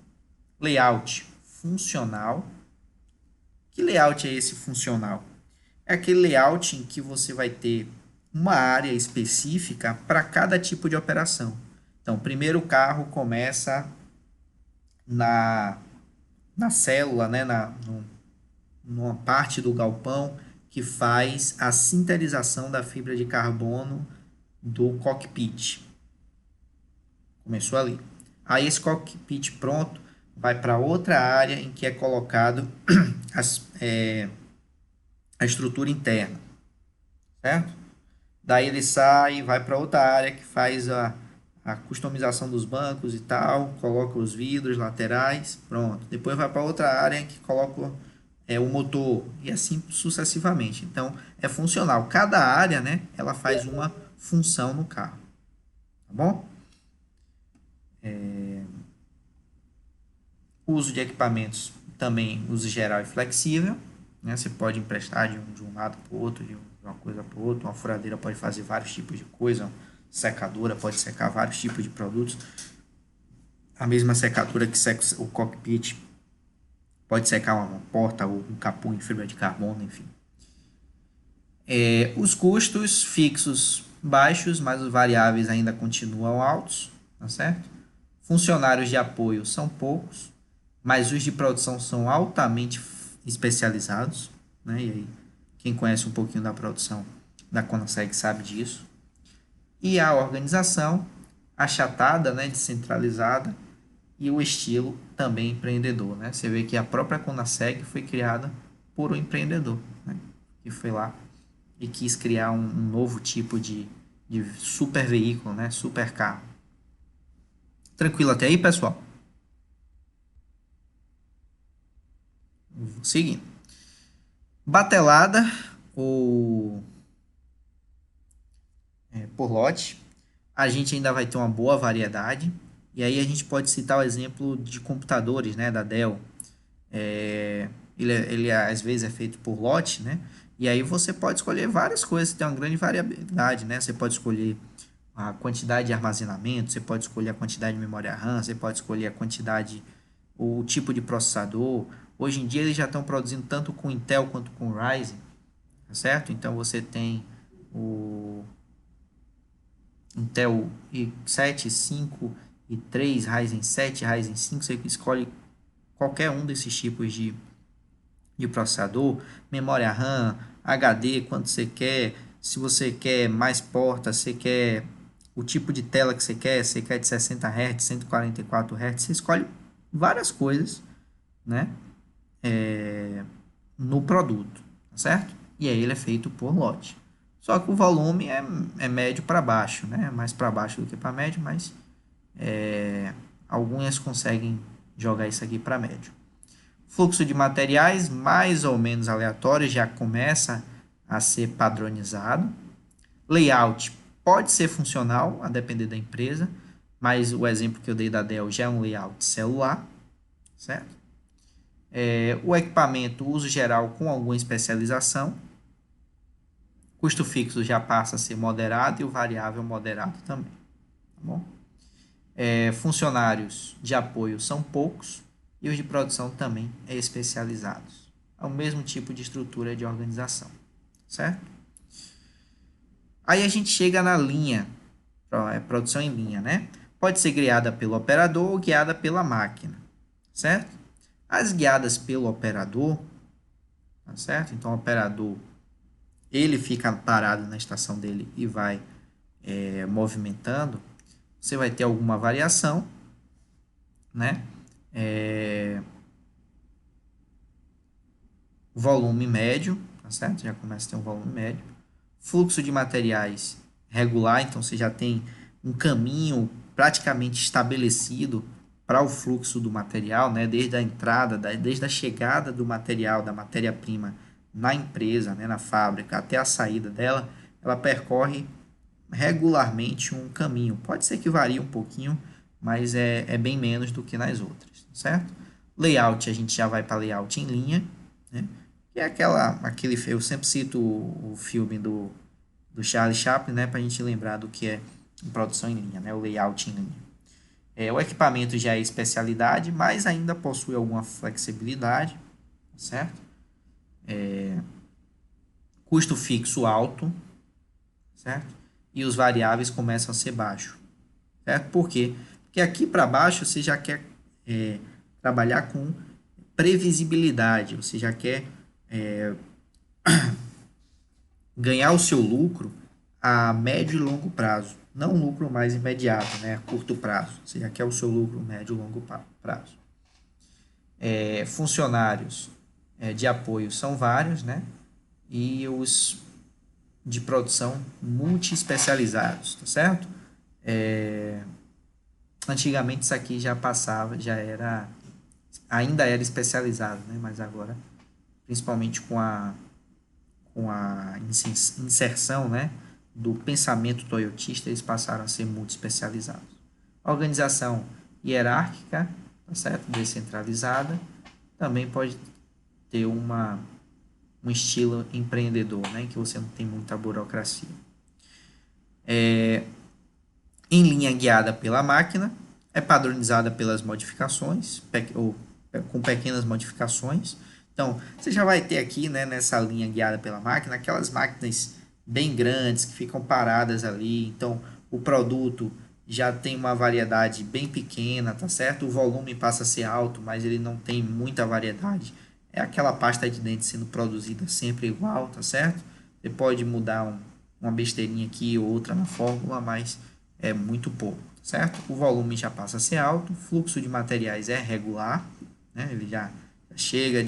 Layout funcional. Que layout é esse funcional? É aquele layout em que você vai ter uma área específica para cada tipo de operação. Então, primeiro o carro começa na célula, né, numa parte do galpão que faz a sintetização da fibra de carbono do cockpit. Começou ali. Aí esse cockpit pronto vai para outra área em que é colocado a estrutura interna, certo? Daí ele sai e vai para outra área que faz a customização dos bancos e tal, coloca os vidros laterais, pronto. Depois vai para outra área que coloca o motor e assim sucessivamente. Então, é funcional. Cada área, né, ela faz uma função no carro, tá bom? O uso de equipamentos também, uso geral e flexível, né? Você pode emprestar de um lado para o outro, de uma coisa para o outro. Uma furadeira pode fazer vários tipos de coisa, uma secadora pode secar vários tipos de produtos. A mesma secadora que seca o cockpit pode secar uma porta ou um capô em fibra de carbono, enfim. Os custos fixos baixos, mas os variáveis ainda continuam altos, tá certo? Funcionários de apoio são poucos, mas os de produção são altamente especializados, né? E aí, quem conhece um pouquinho da produção da Koenigsegg sabe disso. E a organização achatada, né, descentralizada, e o estilo também empreendedor, né? Você vê que a própria Koenigsegg foi criada por um empreendedor, né? Que foi lá e quis criar um novo tipo de super veículo, né? Super carro. Tranquilo até aí, pessoal? Seguindo. Batelada ou por lote, a gente ainda vai ter uma boa variedade. E aí a gente pode citar o exemplo de computadores, né, da Dell. Ele às vezes é feito por lote, né? E aí você pode escolher várias coisas, tem uma grande variabilidade, né? Você pode escolher a quantidade de armazenamento, você pode escolher a quantidade de memória RAM, você pode escolher a quantidade, o tipo de processador. Hoje em dia eles já estão produzindo tanto com Intel quanto com Ryzen, tá certo? Então você tem o Intel i7, 5 e 3, Ryzen 7, Ryzen 5, você escolhe qualquer um desses tipos de processador, memória RAM, HD, quanto você quer, se você quer mais portas, você quer o tipo de tela que você quer de 60 Hz, 144 Hz, você escolhe várias coisas, né, no produto, tá certo? E aí ele é feito por lote. Só que o volume é médio para baixo, né? Mais para baixo do que para médio, mas algumas conseguem jogar isso aqui para médio. Fluxo de materiais mais ou menos aleatório já começa a ser padronizado. Layout pode ser funcional, a depender da empresa, mas o exemplo que eu dei da Dell já é um layout celular, certo? O equipamento, uso geral com alguma especialização. Custo fixo já passa a ser moderado e o variável moderado também. Tá bom? Funcionários de apoio são poucos e os de produção também especializados. É o mesmo tipo de estrutura de organização, certo? Aí a gente chega na linha, produção em linha, né? Pode ser guiada pelo operador ou guiada pela máquina, certo? As guiadas pelo operador, tá certo? Então o operador ele fica parado na estação dele e vai movimentando. Você vai ter alguma variação, né? Volume médio, tá certo? Já começa a ter um volume médio. Fluxo de materiais regular, então você já tem um caminho praticamente estabelecido para o fluxo do material, né? Desde a entrada, desde a chegada do material, da matéria-prima na empresa, né? Na fábrica, até a saída dela, ela percorre regularmente um caminho. Pode ser que varie um pouquinho, mas é bem menos do que nas outras, certo? Layout, a gente já vai para layout em linha, né? Que é aquele, eu sempre cito o filme do Charlie Chaplin, né? Para a gente lembrar do que é produção em linha, né? O layout em linha. O equipamento já é especialidade, mas ainda possui alguma flexibilidade, certo? Custo fixo alto, certo? E os variáveis começam a ser baixos, certo? Por quê? Porque aqui para baixo você já quer trabalhar com previsibilidade, você já quer ganhar o seu lucro a médio e longo prazo, não um lucro mais imediato, né, a curto prazo. Você já quer o seu lucro médio e longo prazo. Funcionários de apoio são vários, né, e os de produção multi-especializados, tá certo? Antigamente isso aqui já passava, ainda era especializado, né? Mas agora, principalmente com a inserção, né, do pensamento toyotista, eles passaram a ser muito especializados. Organização hierárquica, tá certo? Descentralizada, também pode ter um estilo empreendedor, né, em que você não tem muita burocracia. Em linha guiada pela máquina, é padronizada pelas modificações, ou com pequenas modificações. Então, você já vai ter aqui, né, nessa linha guiada pela máquina, aquelas máquinas bem grandes que ficam paradas ali. Então, o produto já tem uma variedade bem pequena, tá certo? O volume passa a ser alto, mas ele não tem muita variedade. É aquela pasta de dente sendo produzida sempre igual, tá certo? Você pode mudar uma besteirinha aqui ou outra na fórmula, mas é muito pouco, certo? O volume já passa a ser alto, o fluxo de materiais é regular, né? Ele já chega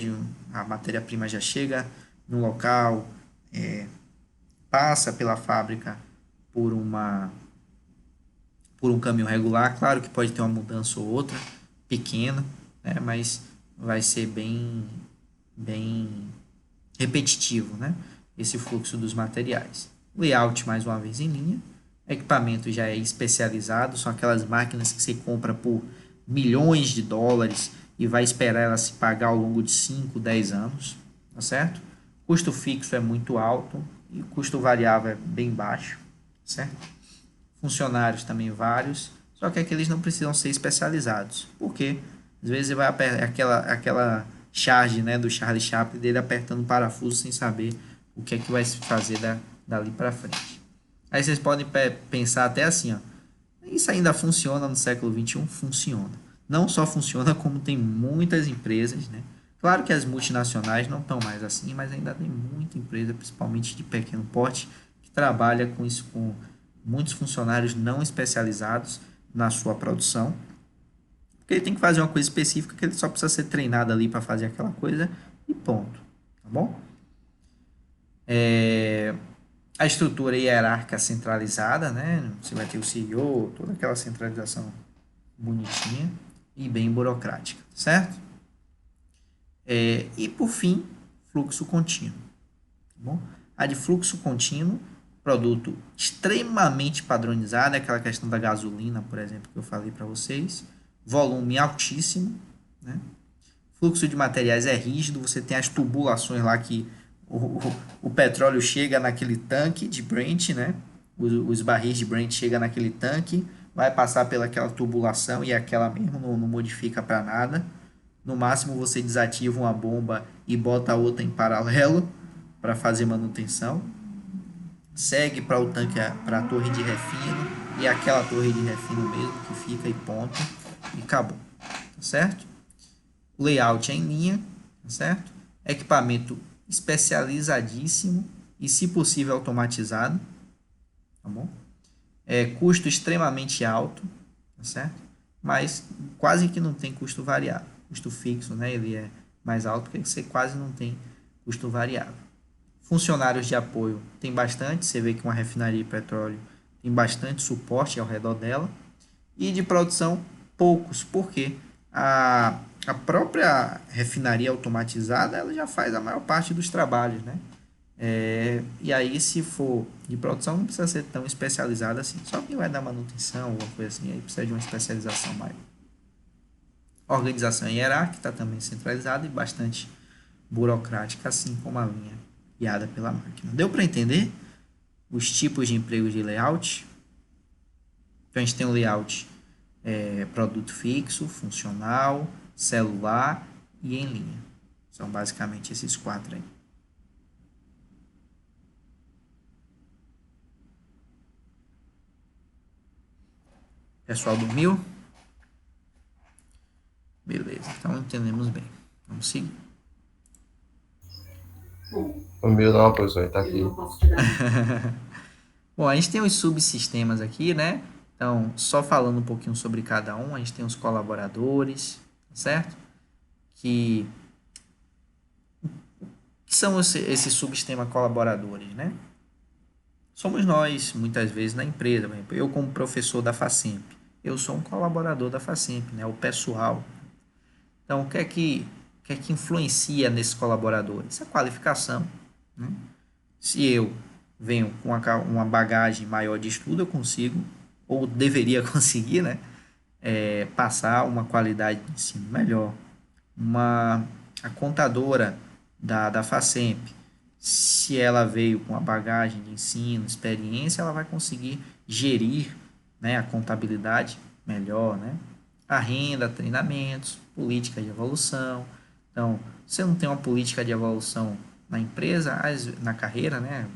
a matéria-prima já chega no local, passa pela fábrica por por um caminho regular. Claro que pode ter uma mudança ou outra pequena, né? Mas vai ser bem repetitivo, né? Esse fluxo dos materiais. Layout, mais uma vez, em linha. Equipamento já é especializado, são aquelas máquinas que você compra por milhões de dólares e vai esperar ela se pagar ao longo de 5, 10 anos, tá certo? Custo fixo é muito alto e o custo variável é bem baixo, certo? Funcionários também vários, só que aqueles não precisam ser especializados. Por quê? Às vezes você vai aquela charge, né, do Charlie Chaplin dele apertando o parafuso sem saber o que é que vai se fazer dali para frente. Aí vocês podem pensar até assim, ó, isso ainda funciona no século XXI? Funciona. Não só funciona, como tem muitas empresas, né? Claro que as multinacionais não estão mais assim, mas ainda tem muita empresa, principalmente de pequeno porte, que trabalha com isso, com muitos funcionários não especializados na sua produção. Porque ele tem que fazer uma coisa específica que ele só precisa ser treinado ali para fazer aquela coisa e ponto. Tá bom? A estrutura hierárquica centralizada, né? Você vai ter o CEO, toda aquela centralização bonitinha e bem burocrática, certo? E por fim, fluxo contínuo. Tá bom? A de fluxo contínuo, produto extremamente padronizado, é aquela questão da gasolina, por exemplo, que eu falei para vocês. Volume altíssimo, né? Fluxo de materiais é rígido, você tem as tubulações lá que o petróleo chega naquele tanque de Brent, né? Os barris de Brent chegam naquele tanque, vai passar pelaquela tubulação e aquela mesmo não modifica para nada. No máximo você desativa uma bomba e bota outra em paralelo para fazer manutenção. Segue para o tanque, para a torre de refino e aquela torre de refino mesmo que fica e ponto e acabou, tá certo? Layout é em linha, tá certo? Equipamento especializadíssimo e, se possível, automatizado, tá bom? Custo extremamente alto, tá certo? Mas quase que não tem custo variável. Custo fixo, né? Ele é mais alto porque você quase não tem custo variável. Funcionários de apoio tem bastante, você vê que uma refinaria de petróleo tem bastante suporte ao redor dela. E de produção, poucos, porque a própria refinaria automatizada ela já faz a maior parte dos trabalhos, né? E aí, se for de produção, não precisa ser tão especializado assim. Só que vai dar manutenção, alguma coisa assim, aí precisa de uma especialização maior. Organização hierárquica está também centralizada e bastante burocrática, assim como a linha guiada pela máquina. Deu para entender os tipos de empregos de layout? Então, a gente tem o layout produto fixo, funcional, celular e em linha. São basicamente esses 4 aí. Pessoal dormiu? Beleza, então entendemos bem. Vamos seguir. Dormiu não, professor, ele tá aqui. Bom, a gente tem os subsistemas aqui, né? Então, só falando um pouquinho sobre cada um, a gente tem os colaboradores, certo? Que são esses subsistemas colaboradores, né? Somos nós, muitas vezes, na empresa. Eu, como professor da FACEMP, Eu sou um colaborador da Facemp, né? O pessoal. Então, o que é que influencia nesses colaboradores? A qualificação, né? Se eu venho com uma bagagem maior de estudo, eu consigo, ou deveria conseguir, né? Passar uma qualidade de ensino melhor. A contadora da Facemp, se ela veio com a bagagem de ensino, experiência, ela vai conseguir gerir, né, a contabilidade melhor, né? A renda, treinamentos, política de evolução. Então, se você não tem uma política de evolução na empresa, na carreira, né,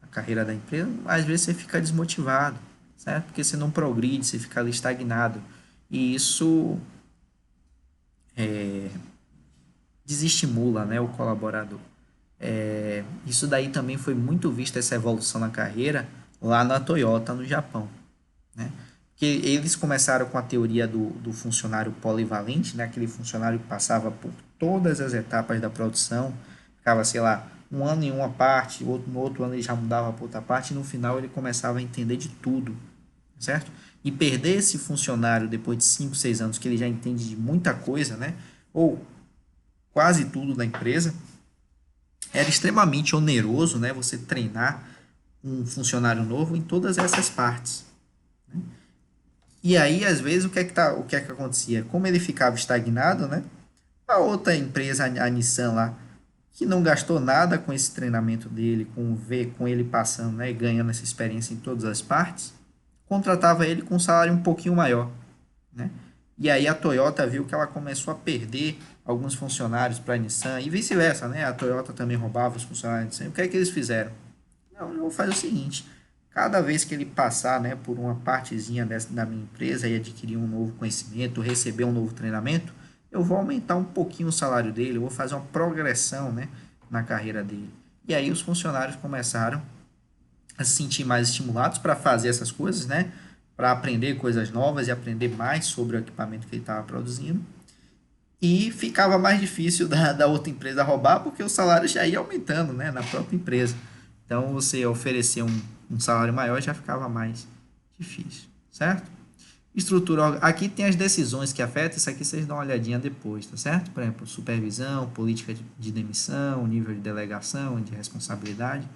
na carreira da empresa, às vezes você fica desmotivado, certo? Porque você não progride, você fica ali estagnado. E isso desestimula, né, o colaborador. Isso daí também foi muito visto, essa evolução na carreira, lá na Toyota, no Japão, né? Que eles começaram com a teoria do funcionário polivalente, né? Aquele funcionário que passava por todas as etapas da produção, ficava, sei lá, um ano em uma parte, no outro ano ele já mudava para outra parte, e no final ele começava a entender de tudo, certo? E perder esse funcionário depois de 5, 6 anos, que ele já entende de muita coisa, né? Ou quase tudo da empresa, era extremamente oneroso, né? Você treinar um funcionário novo em todas essas partes. E aí, às vezes, o que é que acontecia? Como ele ficava estagnado, né? A outra empresa, a Nissan lá, que não gastou nada com esse treinamento dele, com ele passando, né, e ganhando essa experiência em todas as partes, contratava ele com um salário um pouquinho maior, né? E aí a Toyota viu que ela começou a perder alguns funcionários para a Nissan e vice-versa, né? A Toyota também roubava os funcionários da Nissan. E o que é que eles fizeram? Não, eu vou fazer o seguinte: cada vez que ele passar, né, por uma partezinha da minha empresa e adquirir um novo conhecimento, receber um novo treinamento, eu vou aumentar um pouquinho o salário dele, eu vou fazer uma progressão, né, na carreira dele. E aí os funcionários começaram a se sentir mais estimulados para fazer essas coisas, né, para aprender coisas novas e aprender mais sobre o equipamento que ele estava produzindo. E ficava mais difícil da outra empresa roubar, porque o salário já ia aumentando, né, na própria empresa. Então, você oferecer um salário maior já ficava mais difícil, certo? Estrutura, aqui tem as decisões que afetam, isso aqui vocês dão uma olhadinha depois, tá certo? Por exemplo, supervisão, política de demissão, nível de delegação, de responsabilidade.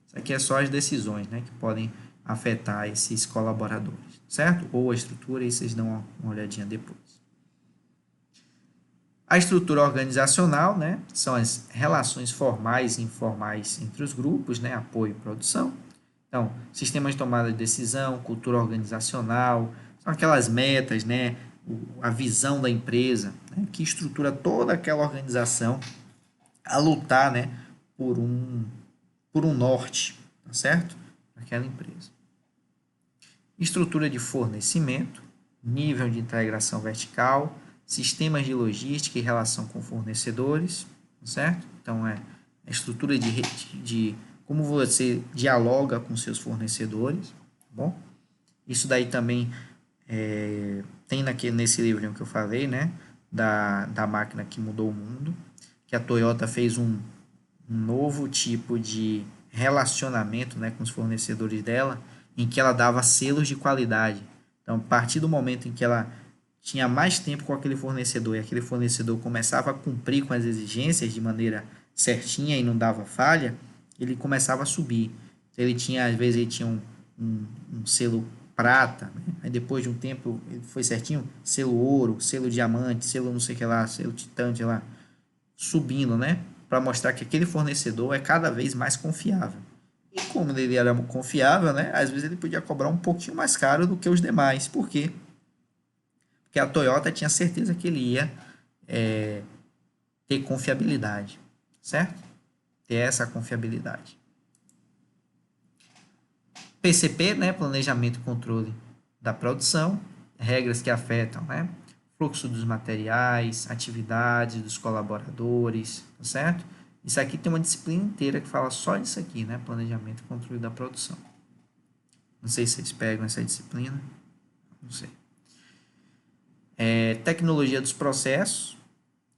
Isso aqui é só as decisões, né, que podem afetar esses colaboradores, certo? Ou a estrutura, e vocês dão uma olhadinha depois. A estrutura organizacional, né, são as relações formais e informais entre os grupos, né, apoio e produção. Então, sistemas de tomada de decisão, cultura organizacional, são aquelas metas, né, a visão da empresa, né, que estrutura toda aquela organização a lutar, né, por um norte, tá certo? Aquela empresa. Estrutura de fornecimento, nível de integração vertical, sistemas de logística e relação com fornecedores, certo? Então, é a estrutura de como você dialoga com seus fornecedores, tá bom? Isso daí também tem nesse livro que eu falei, né? Da máquina que mudou o mundo, que a Toyota fez um novo tipo de relacionamento, né, com os fornecedores dela, em que ela dava selos de qualidade. Então, a partir do momento em que ela tinha mais tempo com aquele fornecedor e aquele fornecedor começava a cumprir com as exigências de maneira certinha e não dava falha, ele começava a subir. Então, às vezes ele tinha um selo prata, né? Aí depois de um tempo ele foi certinho, selo ouro, selo diamante, selo não sei o que lá, selo titã, sei lá, subindo, né? Para mostrar que aquele fornecedor é cada vez mais confiável. E como ele era confiável, né? Às vezes ele podia cobrar um pouquinho mais caro do que os demais. Por quê? Porque a Toyota tinha certeza que ele ia ter confiabilidade, certo? Ter essa confiabilidade. PCP, né? Planejamento e controle da produção, regras que afetam, né? Fluxo dos materiais, atividades dos colaboradores, tá certo? Isso aqui tem uma disciplina inteira que fala só disso aqui, né? Planejamento e controle da produção. Não sei se vocês pegam essa disciplina, não sei. Tecnologia dos processos,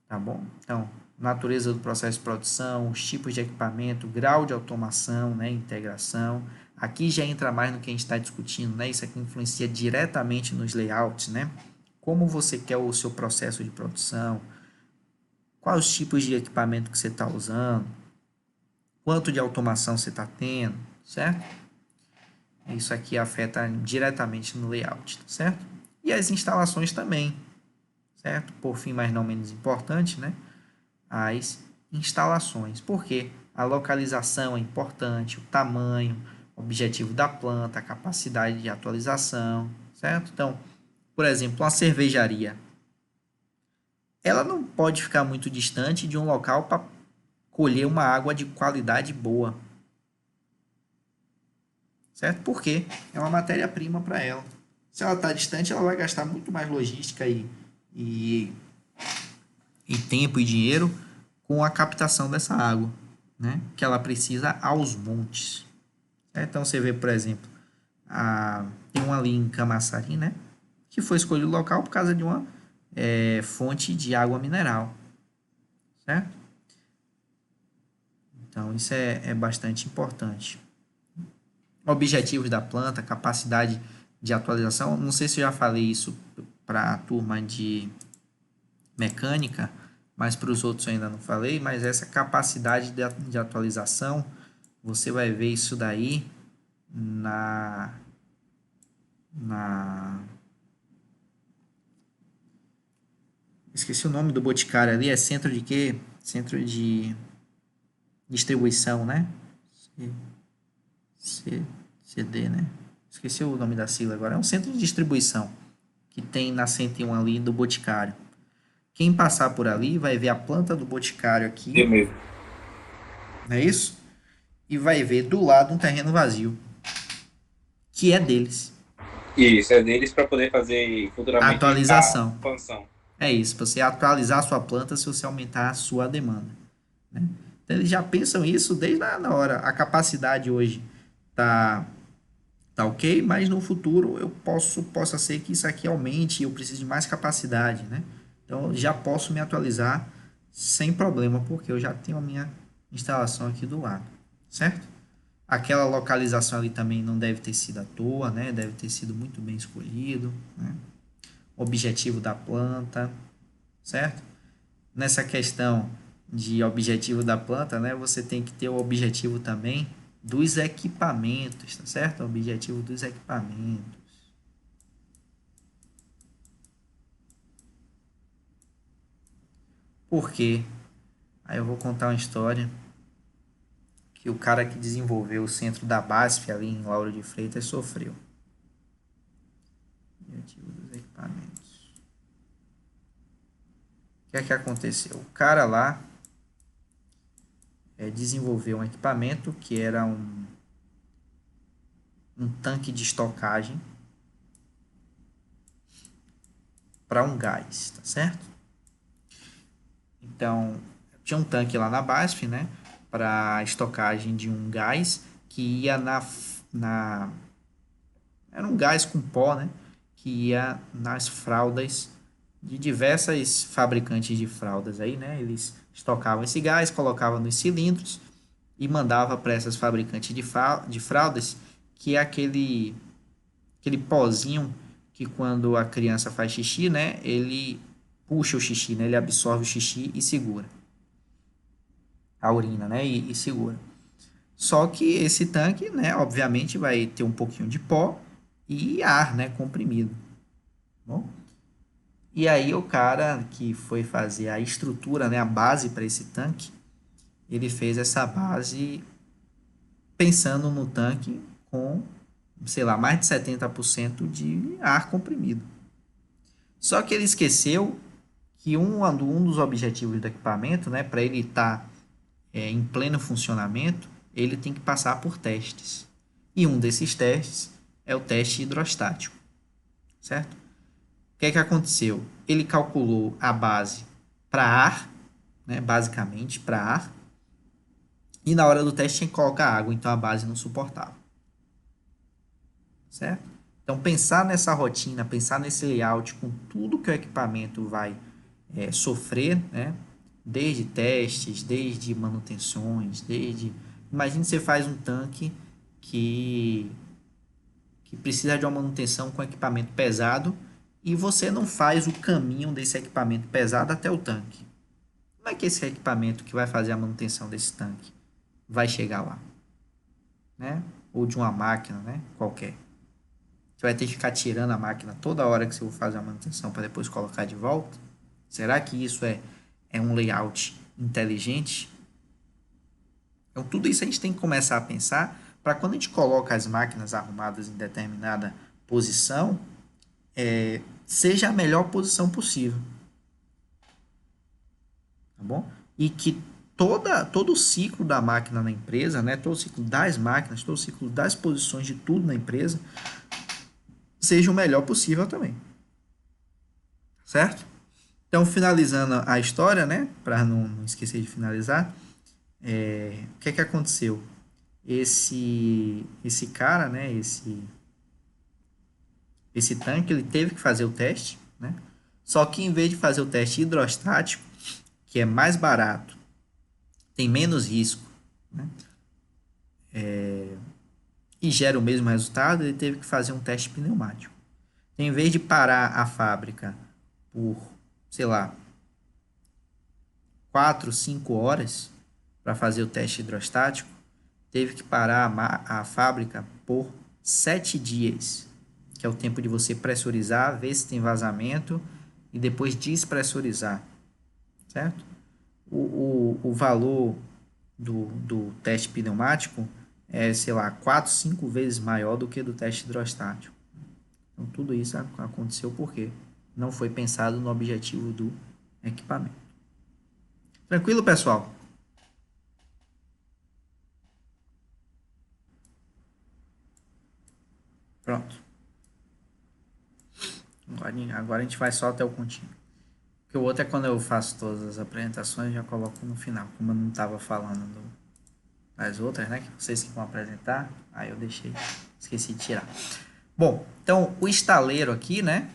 tá bom? Então, natureza do processo de produção, os tipos de equipamento, grau de automação, né, integração. Aqui já entra mais no que a gente está discutindo, né? Isso aqui influencia diretamente nos layouts, né? Como você quer o seu processo de produção, quais os tipos de equipamento que você está usando, quanto de automação você está tendo, certo? Isso aqui afeta diretamente no layout, certo? E as instalações também, certo? Por fim, mas não menos importante, né? As instalações. Por quê? A localização é importante, o tamanho, o objetivo da planta, a capacidade de atualização, certo? Então, por exemplo, uma cervejaria, ela não pode ficar muito distante de um local para colher uma água de qualidade boa, certo? Porque é uma matéria-prima para ela. Se ela está distante, ela vai gastar muito mais logística e tempo e dinheiro com a captação dessa água, né? Que ela precisa aos montes. Então você vê, por exemplo, tem um ali em Camaçari, né? Que foi escolhido o local por causa de uma fonte de água mineral, certo? Então isso é bastante importante. Objetivos da planta, capacidade de atualização. Não sei se eu já falei isso para a turma de mecânica, mas para os outros eu ainda não falei, mas essa capacidade de atualização, você vai ver isso daí esqueci o nome do boticário ali, é centro de quê? Centro de distribuição, né? CD, né? Esqueci o nome da sigla agora. É um centro de distribuição que tem na 101 ali do boticário. Quem passar por ali vai ver a planta do boticário aqui. mesmo. Não é isso? E vai ver do lado um terreno vazio, que é deles. Isso, é deles para poder fazer futuramente Atualização. a expansão. É isso, você atualizar a sua planta se você aumentar a sua demanda, né? Então, eles já pensam isso desde na hora. A capacidade hoje tá ok, mas no futuro possa ser que isso aqui aumente e eu preciso de mais capacidade, né? Então, já posso me atualizar sem problema, porque eu já tenho a minha instalação aqui do lado, certo? Aquela localização ali também não deve ter sido à toa, né? Deve ter sido muito bem escolhido, né? Objetivo da planta, certo? Nessa questão de objetivo da planta, né? Você tem que ter o objetivo também dos equipamentos, tá certo? O objetivo dos equipamentos. Por quê? Aí eu vou contar uma história que o cara que desenvolveu o centro da BASF ali em Lauro de Freitas sofreu. Objetivo dos equipamentos. O que é que aconteceu? O cara lá desenvolveu um equipamento que era um tanque de estocagem para um gás, tá certo? Então, tinha um tanque lá na BASF, né, para estocagem de um gás que ia era um gás com pó, né, que ia nas fraldas de diversas fabricantes de fraldas aí, né? Eles estocavam esse gás, colocavam nos cilindros e mandava para essas fabricantes de fraldas, que é aquele pozinho que quando a criança faz xixi, né, ele puxa o xixi, né, ele absorve o xixi e segura a urina, né, e segura. Só que esse tanque, né, obviamente vai ter um pouquinho de pó e ar, né, comprimido. Bom? E aí o cara que foi fazer a estrutura, né, a base para esse tanque, ele fez essa base pensando no tanque com, sei lá, mais de 70% de ar comprimido. Só que ele esqueceu que um dos objetivos do equipamento, né, para ele estar em pleno funcionamento, ele tem que passar por testes. E um desses testes é o teste hidrostático, certo? O que é que aconteceu? Ele calculou a base para ar, né, basicamente para ar, e na hora do teste tinha que colocar água, então a base não suportava. Certo? Então, pensar nessa rotina, pensar nesse layout com tudo que o equipamento vai sofrer, né, desde testes, desde manutenções, desde... Imagine você faz um tanque que precisa de uma manutenção com equipamento pesado e você não faz o caminho desse equipamento pesado até o tanque. Como é que esse equipamento que vai fazer a manutenção desse tanque vai chegar lá? Né? Ou de uma máquina, né? Qualquer. Você vai ter que ficar tirando a máquina toda hora que você for fazer a manutenção para depois colocar de volta? Será que isso é um layout inteligente? Então, tudo isso a gente tem que começar a pensar para quando a gente coloca as máquinas arrumadas em determinada posição, seja a melhor posição possível. Tá bom? E que todo o ciclo da máquina na empresa, né, todo o ciclo das máquinas, todo o ciclo das posições de tudo na empresa, seja o melhor possível também. Certo? Então, finalizando a história, né, para não esquecer de finalizar, o que é que aconteceu? Esse cara, né, esse tanque, ele teve que fazer o teste, né? Só que em vez de fazer o teste hidrostático, que é mais barato, tem menos risco, né? E gera o mesmo resultado, ele teve que fazer um teste pneumático. Então, em vez de parar a fábrica por, sei lá, 4, 5 horas para fazer o teste hidrostático, teve que parar a fábrica por 7 dias, que é o tempo de você pressurizar, ver se tem vazamento e depois despressurizar, certo? O valor do teste pneumático é, sei lá, 4, 5 vezes maior do que do teste hidrostático. Então, tudo isso aconteceu porque não foi pensado no objetivo do equipamento. Tranquilo, pessoal? Pronto. Agora a gente vai só até o contínuo. Porque o outro é quando eu faço todas as apresentações, eu já coloco no final. Como eu não estava falando das outras, né? Que vocês que vão apresentar, aí eu esqueci de tirar. Bom, então o estaleiro aqui, né?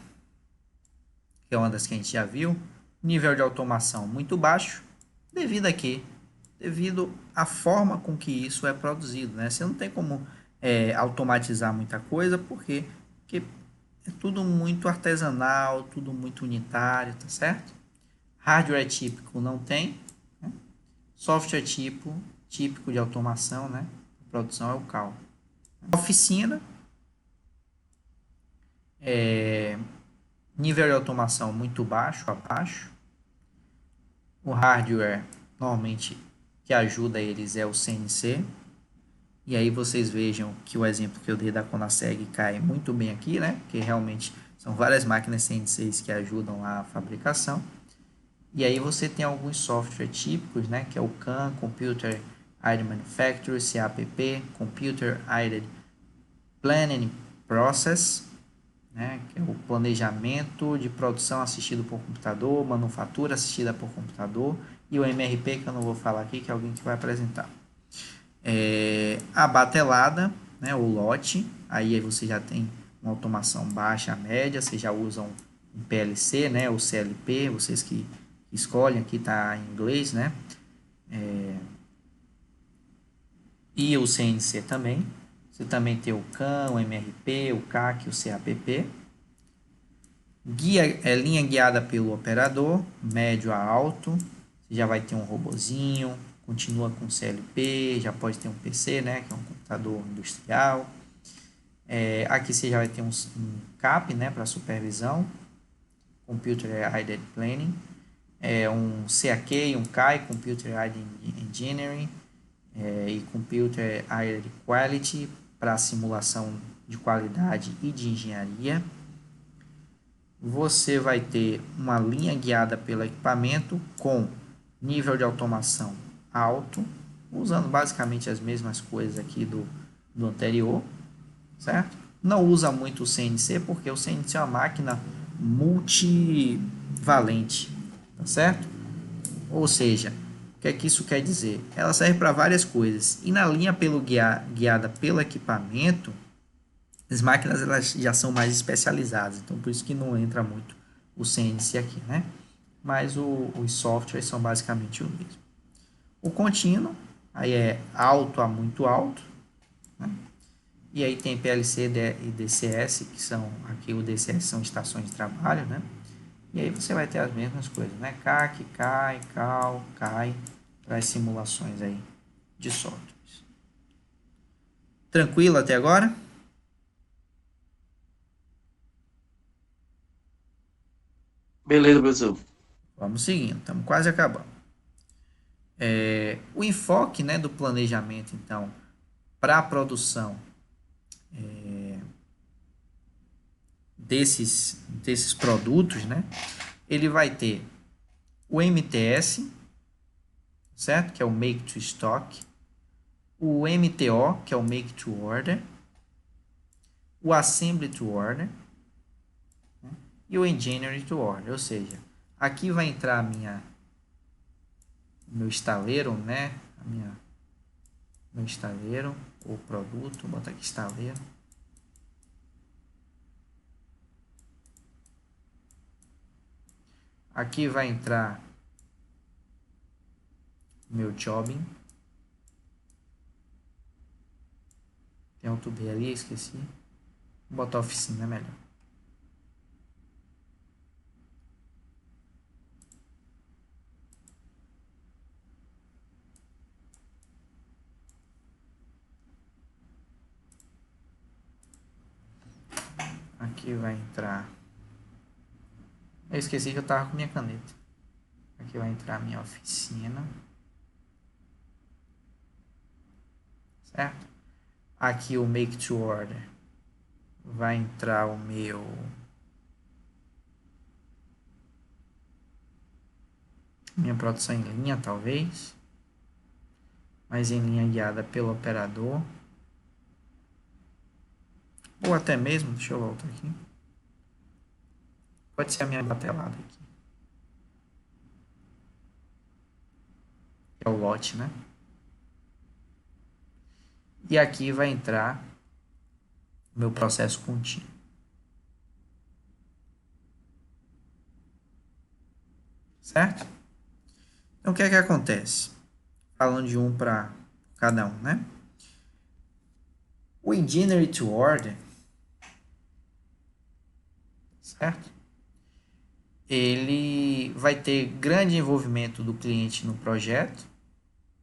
Que é uma das que a gente já viu. Nível de automação muito baixo. Devido a quê? Devido à forma com que isso é produzido, né? Você não tem como automatizar muita coisa, porque é tudo muito artesanal, tudo muito unitário, tá certo? Hardware típico não tem, né? Software típico de automação, né? A produção é o CAL. Oficina, nível de automação muito baixo, abaixo. O hardware, normalmente, que ajuda eles é o CNC. E aí vocês vejam que o exemplo que eu dei da Conaseg cai muito bem aqui, né? Porque realmente são várias máquinas CNCs que ajudam lá a fabricação. E aí você tem alguns softwares típicos, né? Que é o CAM, Computer Aided Manufacturing, CAPP, Computer Aided Planning Process, né? Que é o planejamento de produção assistido por computador, manufatura assistida por computador, e o MRP, que eu não vou falar aqui, que é alguém que vai apresentar. A batelada, né, o lote, aí você já tem uma automação baixa, média, vocês já usam um PLC, né, o CLP, vocês que escolhem, aqui está em inglês, né, e o CNC também. Você também tem o CAM, o MRP, o CAC, o CAPP. Linha guiada pelo operador, médio a alto, você já vai ter um robozinho, continua com CLP, já pode ter um PC, né, que é um computador industrial. Aqui você já vai ter um CAP, né, para supervisão, Computer Aided Planning, um CAQ, um CAI, Computer Aided Engineering, e Computer Aided Quality, para simulação de qualidade e de engenharia. Você vai ter uma linha guiada pelo equipamento com nível de automação alto, usando basicamente as mesmas coisas aqui do anterior, certo? Não usa muito o CNC, porque o CNC é uma máquina multivalente, tá certo? Ou seja, o que é que isso quer dizer? Ela serve para várias coisas, e na linha guiada pelo equipamento, as máquinas elas já são mais especializadas, então por isso que não entra muito o CNC aqui, né? mas os softwares são basicamente o mesmo. O contínuo, aí é alto a muito alto, né? E aí tem PLC e DCS, que são, aqui o DCS são estações de trabalho, né? E aí você vai ter as mesmas coisas, né? CAC, CAI, CAL, CAI, para as simulações aí de softwares. Tranquilo até agora? Beleza, professor. Vamos seguindo, estamos quase acabando. O enfoque, né, do planejamento, então, para a produção desses produtos, né, ele vai ter o MTS, certo? Que é o Make to Stock, o MTO, que é o Make to Order, o Assembly to Order, né, e o Engineering to Order, ou seja, aqui vai entrar meu estaleiro, né, meu estaleiro, o produto, vou botar aqui estaleiro. Aqui vai entrar meu jobbing. Tem outro B ali, esqueci. Vou botar oficina, é melhor. Aqui vai entrar... Eu esqueci que eu estava com minha caneta. Aqui vai entrar a minha oficina. Certo? Aqui o Make to Order. Vai entrar o meu... minha produção em linha, talvez. Mas em linha guiada pelo operador. Ou até mesmo, deixa eu voltar aqui. Pode ser a minha batelada aqui. É o lote, né? E aqui vai entrar o meu processo contínuo. Certo? Então, o que é que acontece? Falando de um para cada um, né? O Engineering to Order, certo? Ele vai ter grande envolvimento do cliente no projeto,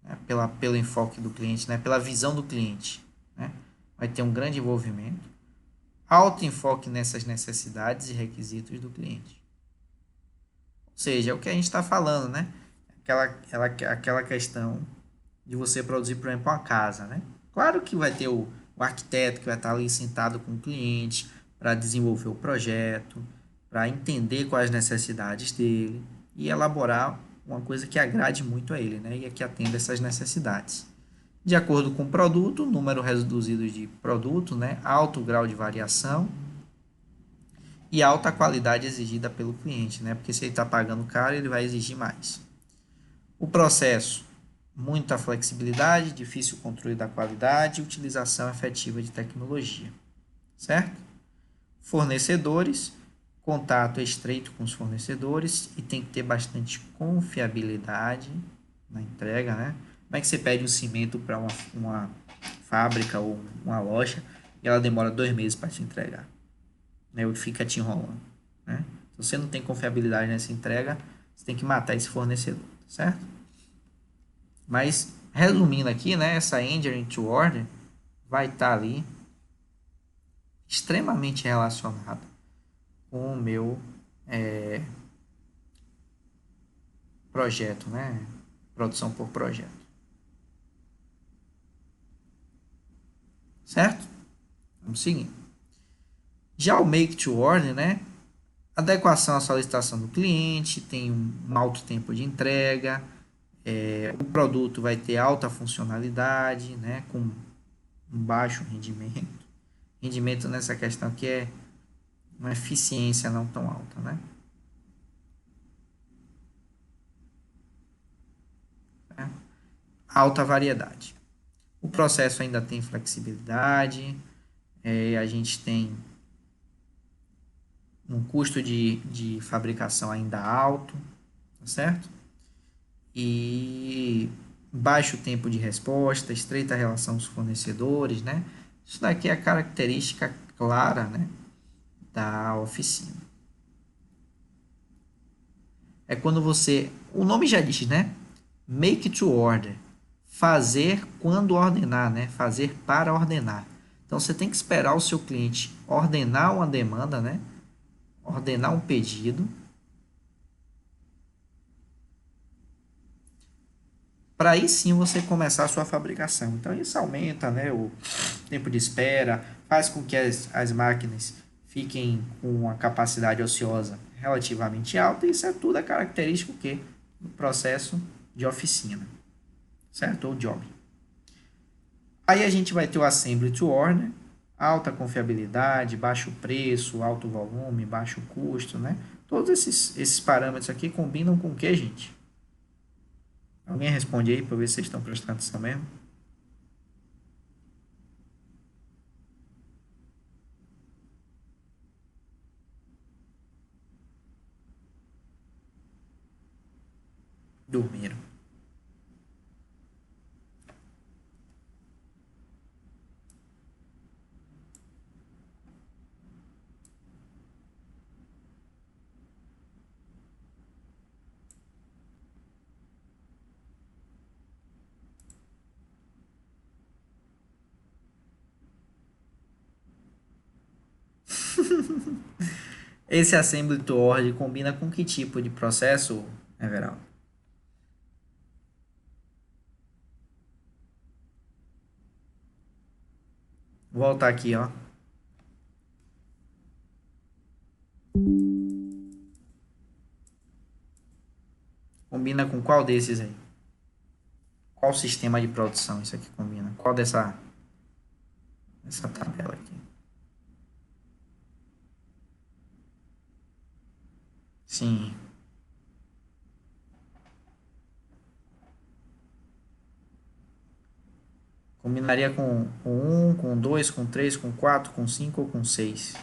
né? Pelo enfoque do cliente, né? Pela visão do cliente, né? Vai ter um grande envolvimento, alto enfoque nessas necessidades e requisitos do cliente. Ou seja, é o que a gente está falando, né? Aquela questão de você produzir, por exemplo, uma casa, né? Claro que vai ter o arquiteto que vai estar ali sentado com o cliente para desenvolver o projeto, para entender quais as necessidades dele e elaborar uma coisa que agrade muito a ele, né? E que atenda essas necessidades. De acordo com o produto, número reduzido de produto, né? Alto grau de variação e alta qualidade exigida pelo cliente, né? Porque se ele está pagando caro, ele vai exigir mais. O processo, muita flexibilidade, difícil controle da qualidade e utilização efetiva de tecnologia, certo? Fornecedores, contato estreito com os fornecedores e tem que ter bastante confiabilidade na entrega, né? Como é que você pede um cimento para uma fábrica ou uma loja e ela demora 2 meses para te entregar, né? Ou fica te enrolando, né? Se você não tem confiabilidade nessa entrega, você tem que matar esse fornecedor, certo? Mas, resumindo aqui, né, essa Engineering to Order vai estar ali extremamente relacionada com o meu projeto, né? Produção por projeto. Certo? Vamos seguindo. Já o Make to Order, né? Adequação à solicitação do cliente, tem um alto tempo de entrega, o produto vai ter alta funcionalidade, né? Com um baixo rendimento. Rendimento nessa questão aqui é uma eficiência não tão alta, né? Alta variedade. O processo ainda tem flexibilidade, a gente tem um custo de fabricação ainda alto, tá certo? E baixo tempo de resposta, estreita relação com os fornecedores, né? Isso daqui é a característica clara, né, da oficina. É quando você, o nome já diz, né? Make to order, fazer quando ordenar, né? Fazer para ordenar. Então você tem que esperar o seu cliente ordenar uma demanda, né? Ordenar um pedido, para aí sim você começar a sua fabricação. Então isso aumenta, né, o tempo de espera, faz com que as máquinas fiquem com uma capacidade ociosa relativamente alta. E isso é tudo a característica o quê? Do processo de oficina, certo? Ou job. Aí a gente vai ter o assembly to order, alta confiabilidade, baixo preço, alto volume, baixo custo, né? Todos esses parâmetros aqui combinam com o que, gente? Alguém responde aí para ver se vocês estão prestando atenção mesmo? Dormiram. Esse assembly to order combina com que tipo de processo, Everaldo? Vou voltar aqui, ó. Combina com qual desses aí? Qual sistema de produção isso aqui combina? Qual essa tabela aqui? Sim. Combinaria com 1, com 2, com 3, com 4, com 5 ou com 6?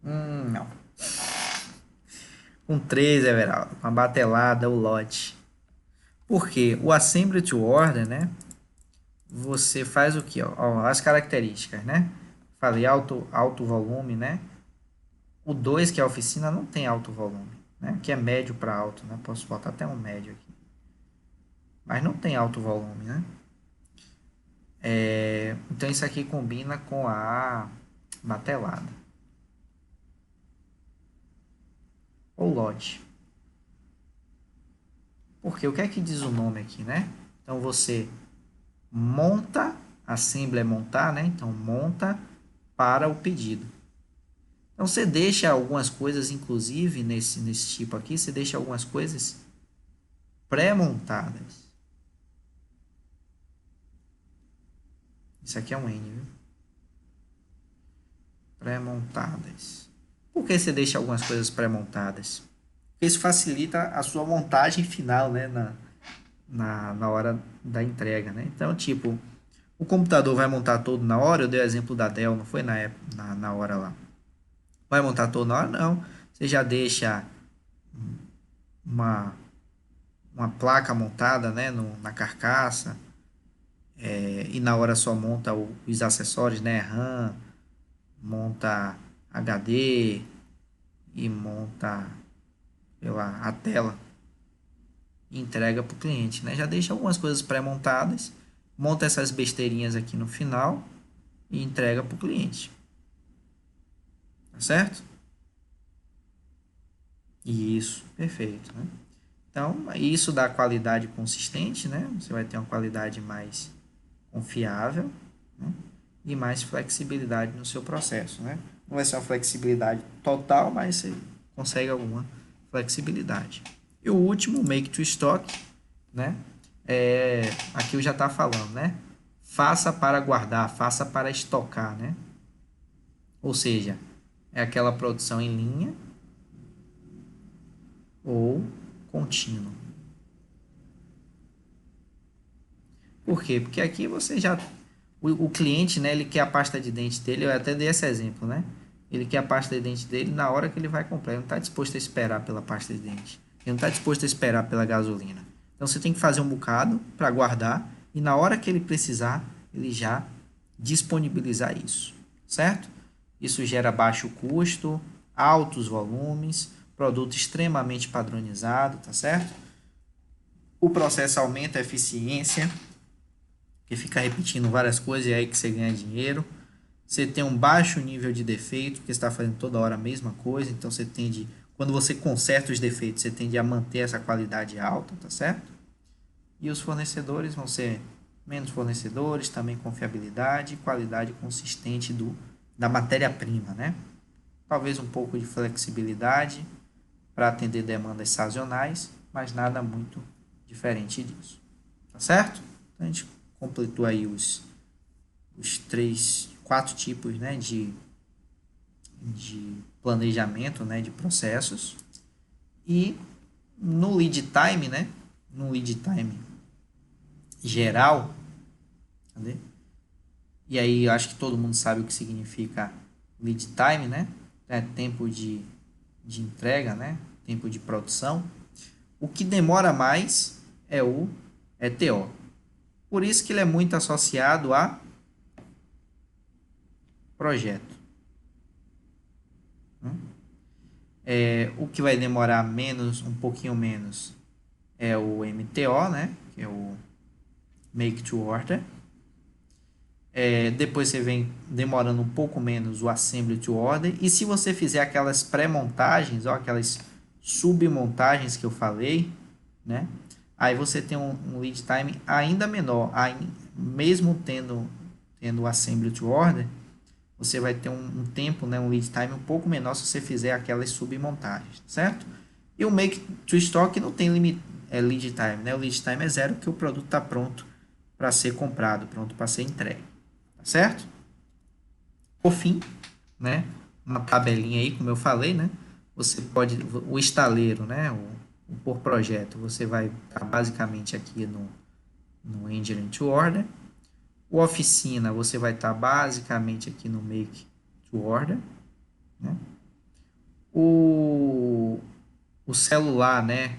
Não. Com 3, Everaldo. Uma batelada, o lote. Porque o assembly to order, né? Você faz o que? Ó, as características, né? Falei alto volume, né? O 2, que é a oficina, não tem alto volume, né? Que é médio para alto, né? Posso botar até um médio aqui. Mas não tem alto volume, né? Então isso aqui combina com a batelada. Ou lote. Porque o que é que diz o nome aqui, né? Então você monta, assembly é montar, né? Então monta para o pedido. Então você deixa algumas coisas, inclusive nesse tipo aqui, você deixa algumas coisas pré-montadas. Isso aqui é um N, viu? Pré-montadas. Por que você deixa algumas coisas pré-montadas? Porque isso facilita a sua montagem final, né? Na hora da entrega, né? Então, tipo, o computador vai montar todo na hora. Eu dei o exemplo da Dell, não foi na hora lá. Vai montar todo na hora? Não. Você já deixa uma placa montada, né? Na carcaça. E na hora só monta os acessórios, né? RAM, monta HD e monta, sei lá, a tela e entrega para o cliente, né? Já deixa algumas coisas pré-montadas, monta essas besteirinhas aqui no final e entrega para o cliente. Tá certo? Isso, perfeito, né? Então, isso dá qualidade consistente, né? Você vai ter uma qualidade mais confiável, né? E mais flexibilidade no seu processo, né? Não vai ser uma flexibilidade total, mas você consegue alguma flexibilidade. E o último, make to stock, né? Aqui eu já está falando, né? Faça para guardar, faça para estocar, né? Ou seja, é aquela produção em linha ou contínua. Por quê? Porque aqui você já O cliente, né, ele quer a pasta de dente dele, eu até dei esse exemplo, né? Ele quer a pasta de dente dele na hora que ele vai comprar. Ele não está disposto a esperar pela pasta de dente. Ele não está disposto a esperar pela gasolina. Então você tem que fazer um bocado para guardar e na hora que ele precisar, ele já disponibilizar isso, certo? Isso gera baixo custo, altos volumes, produto extremamente padronizado, tá certo? O processo aumenta a eficiência, que fica repetindo várias coisas e é aí que você ganha dinheiro. Você tem um baixo nível de defeito, porque você está fazendo toda hora a mesma coisa, então você tende, quando você conserta os defeitos, você tende a manter essa qualidade alta, tá certo? E os fornecedores vão ser menos fornecedores, também confiabilidade e qualidade consistente da matéria-prima, né? Talvez um pouco de flexibilidade para atender demandas sazonais, mas nada muito diferente disso, tá certo? Então, a gente completou aí os 4 tipos, né, de planejamento, né, de processos. E no lead time, né, no lead time geral, cadê? E aí eu acho que todo mundo sabe o que significa lead time, né? É tempo de entrega, né? Tempo de produção. O que demora mais é o ETO. Por isso que ele é muito associado a projeto. O que vai demorar menos, um pouquinho menos, é o MTO, né? Que é o Make to Order. Depois você vem demorando um pouco menos o Assembly to Order. E se você fizer aquelas pré-montagens, ou aquelas submontagens que eu falei, né? Aí você tem um lead time ainda menor. Mesmo tendo o Assembly to Order, você vai ter um tempo, né, um lead time um pouco menor se você fizer aquelas submontagens, certo? E o Make to Stock não tem lead time, né? O lead time é 0 porque o produto está pronto para ser comprado, pronto para ser entregue, tá certo? Por fim, né, uma tabelinha aí, como eu falei, né? Você pode, o estaleiro, né, o por projeto, você vai estar basicamente aqui no Engine to Order. O oficina, você vai estar basicamente aqui no Make to Order, né? O celular, né?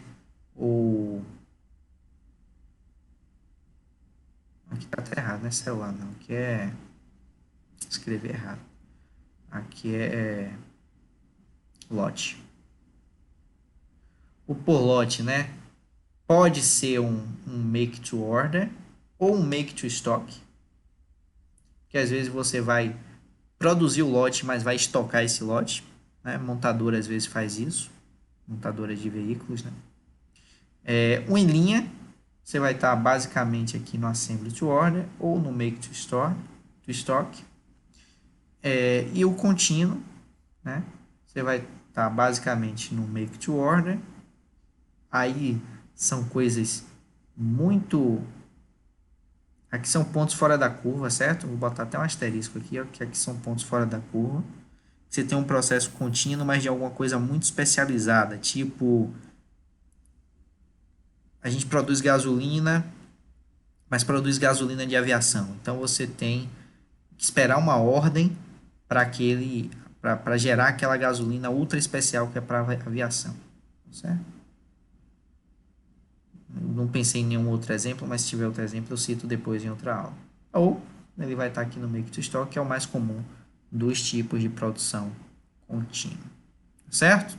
Aqui tá até errado, né? Celular não, aqui é escrever errado. Aqui é lote. O por lote, né? Pode ser um Make to Order ou um Make to Stock, que às vezes você vai produzir o lote, mas vai estocar esse lote, né? Montadora às vezes faz isso, montadora de veículos, né? Um em linha, você vai estar basicamente aqui no Assembly to Order ou no Make to Stock. E o contínuo, né? Você vai estar basicamente no Make to Order. Aí são coisas muito... Aqui são pontos fora da curva, certo? Vou botar até um asterisco aqui, ó, que aqui são pontos fora da curva. Você tem um processo contínuo, mas de alguma coisa muito especializada, tipo... A gente produz gasolina, mas produz gasolina de aviação. Então, você tem que esperar uma ordem para gerar aquela gasolina ultra especial que é para aviação, certo? Não pensei em nenhum outro exemplo, mas se tiver outro exemplo eu cito depois em outra aula. Ou ele vai estar aqui no Make to Stock, que é o mais comum dos tipos de produção contínua, certo?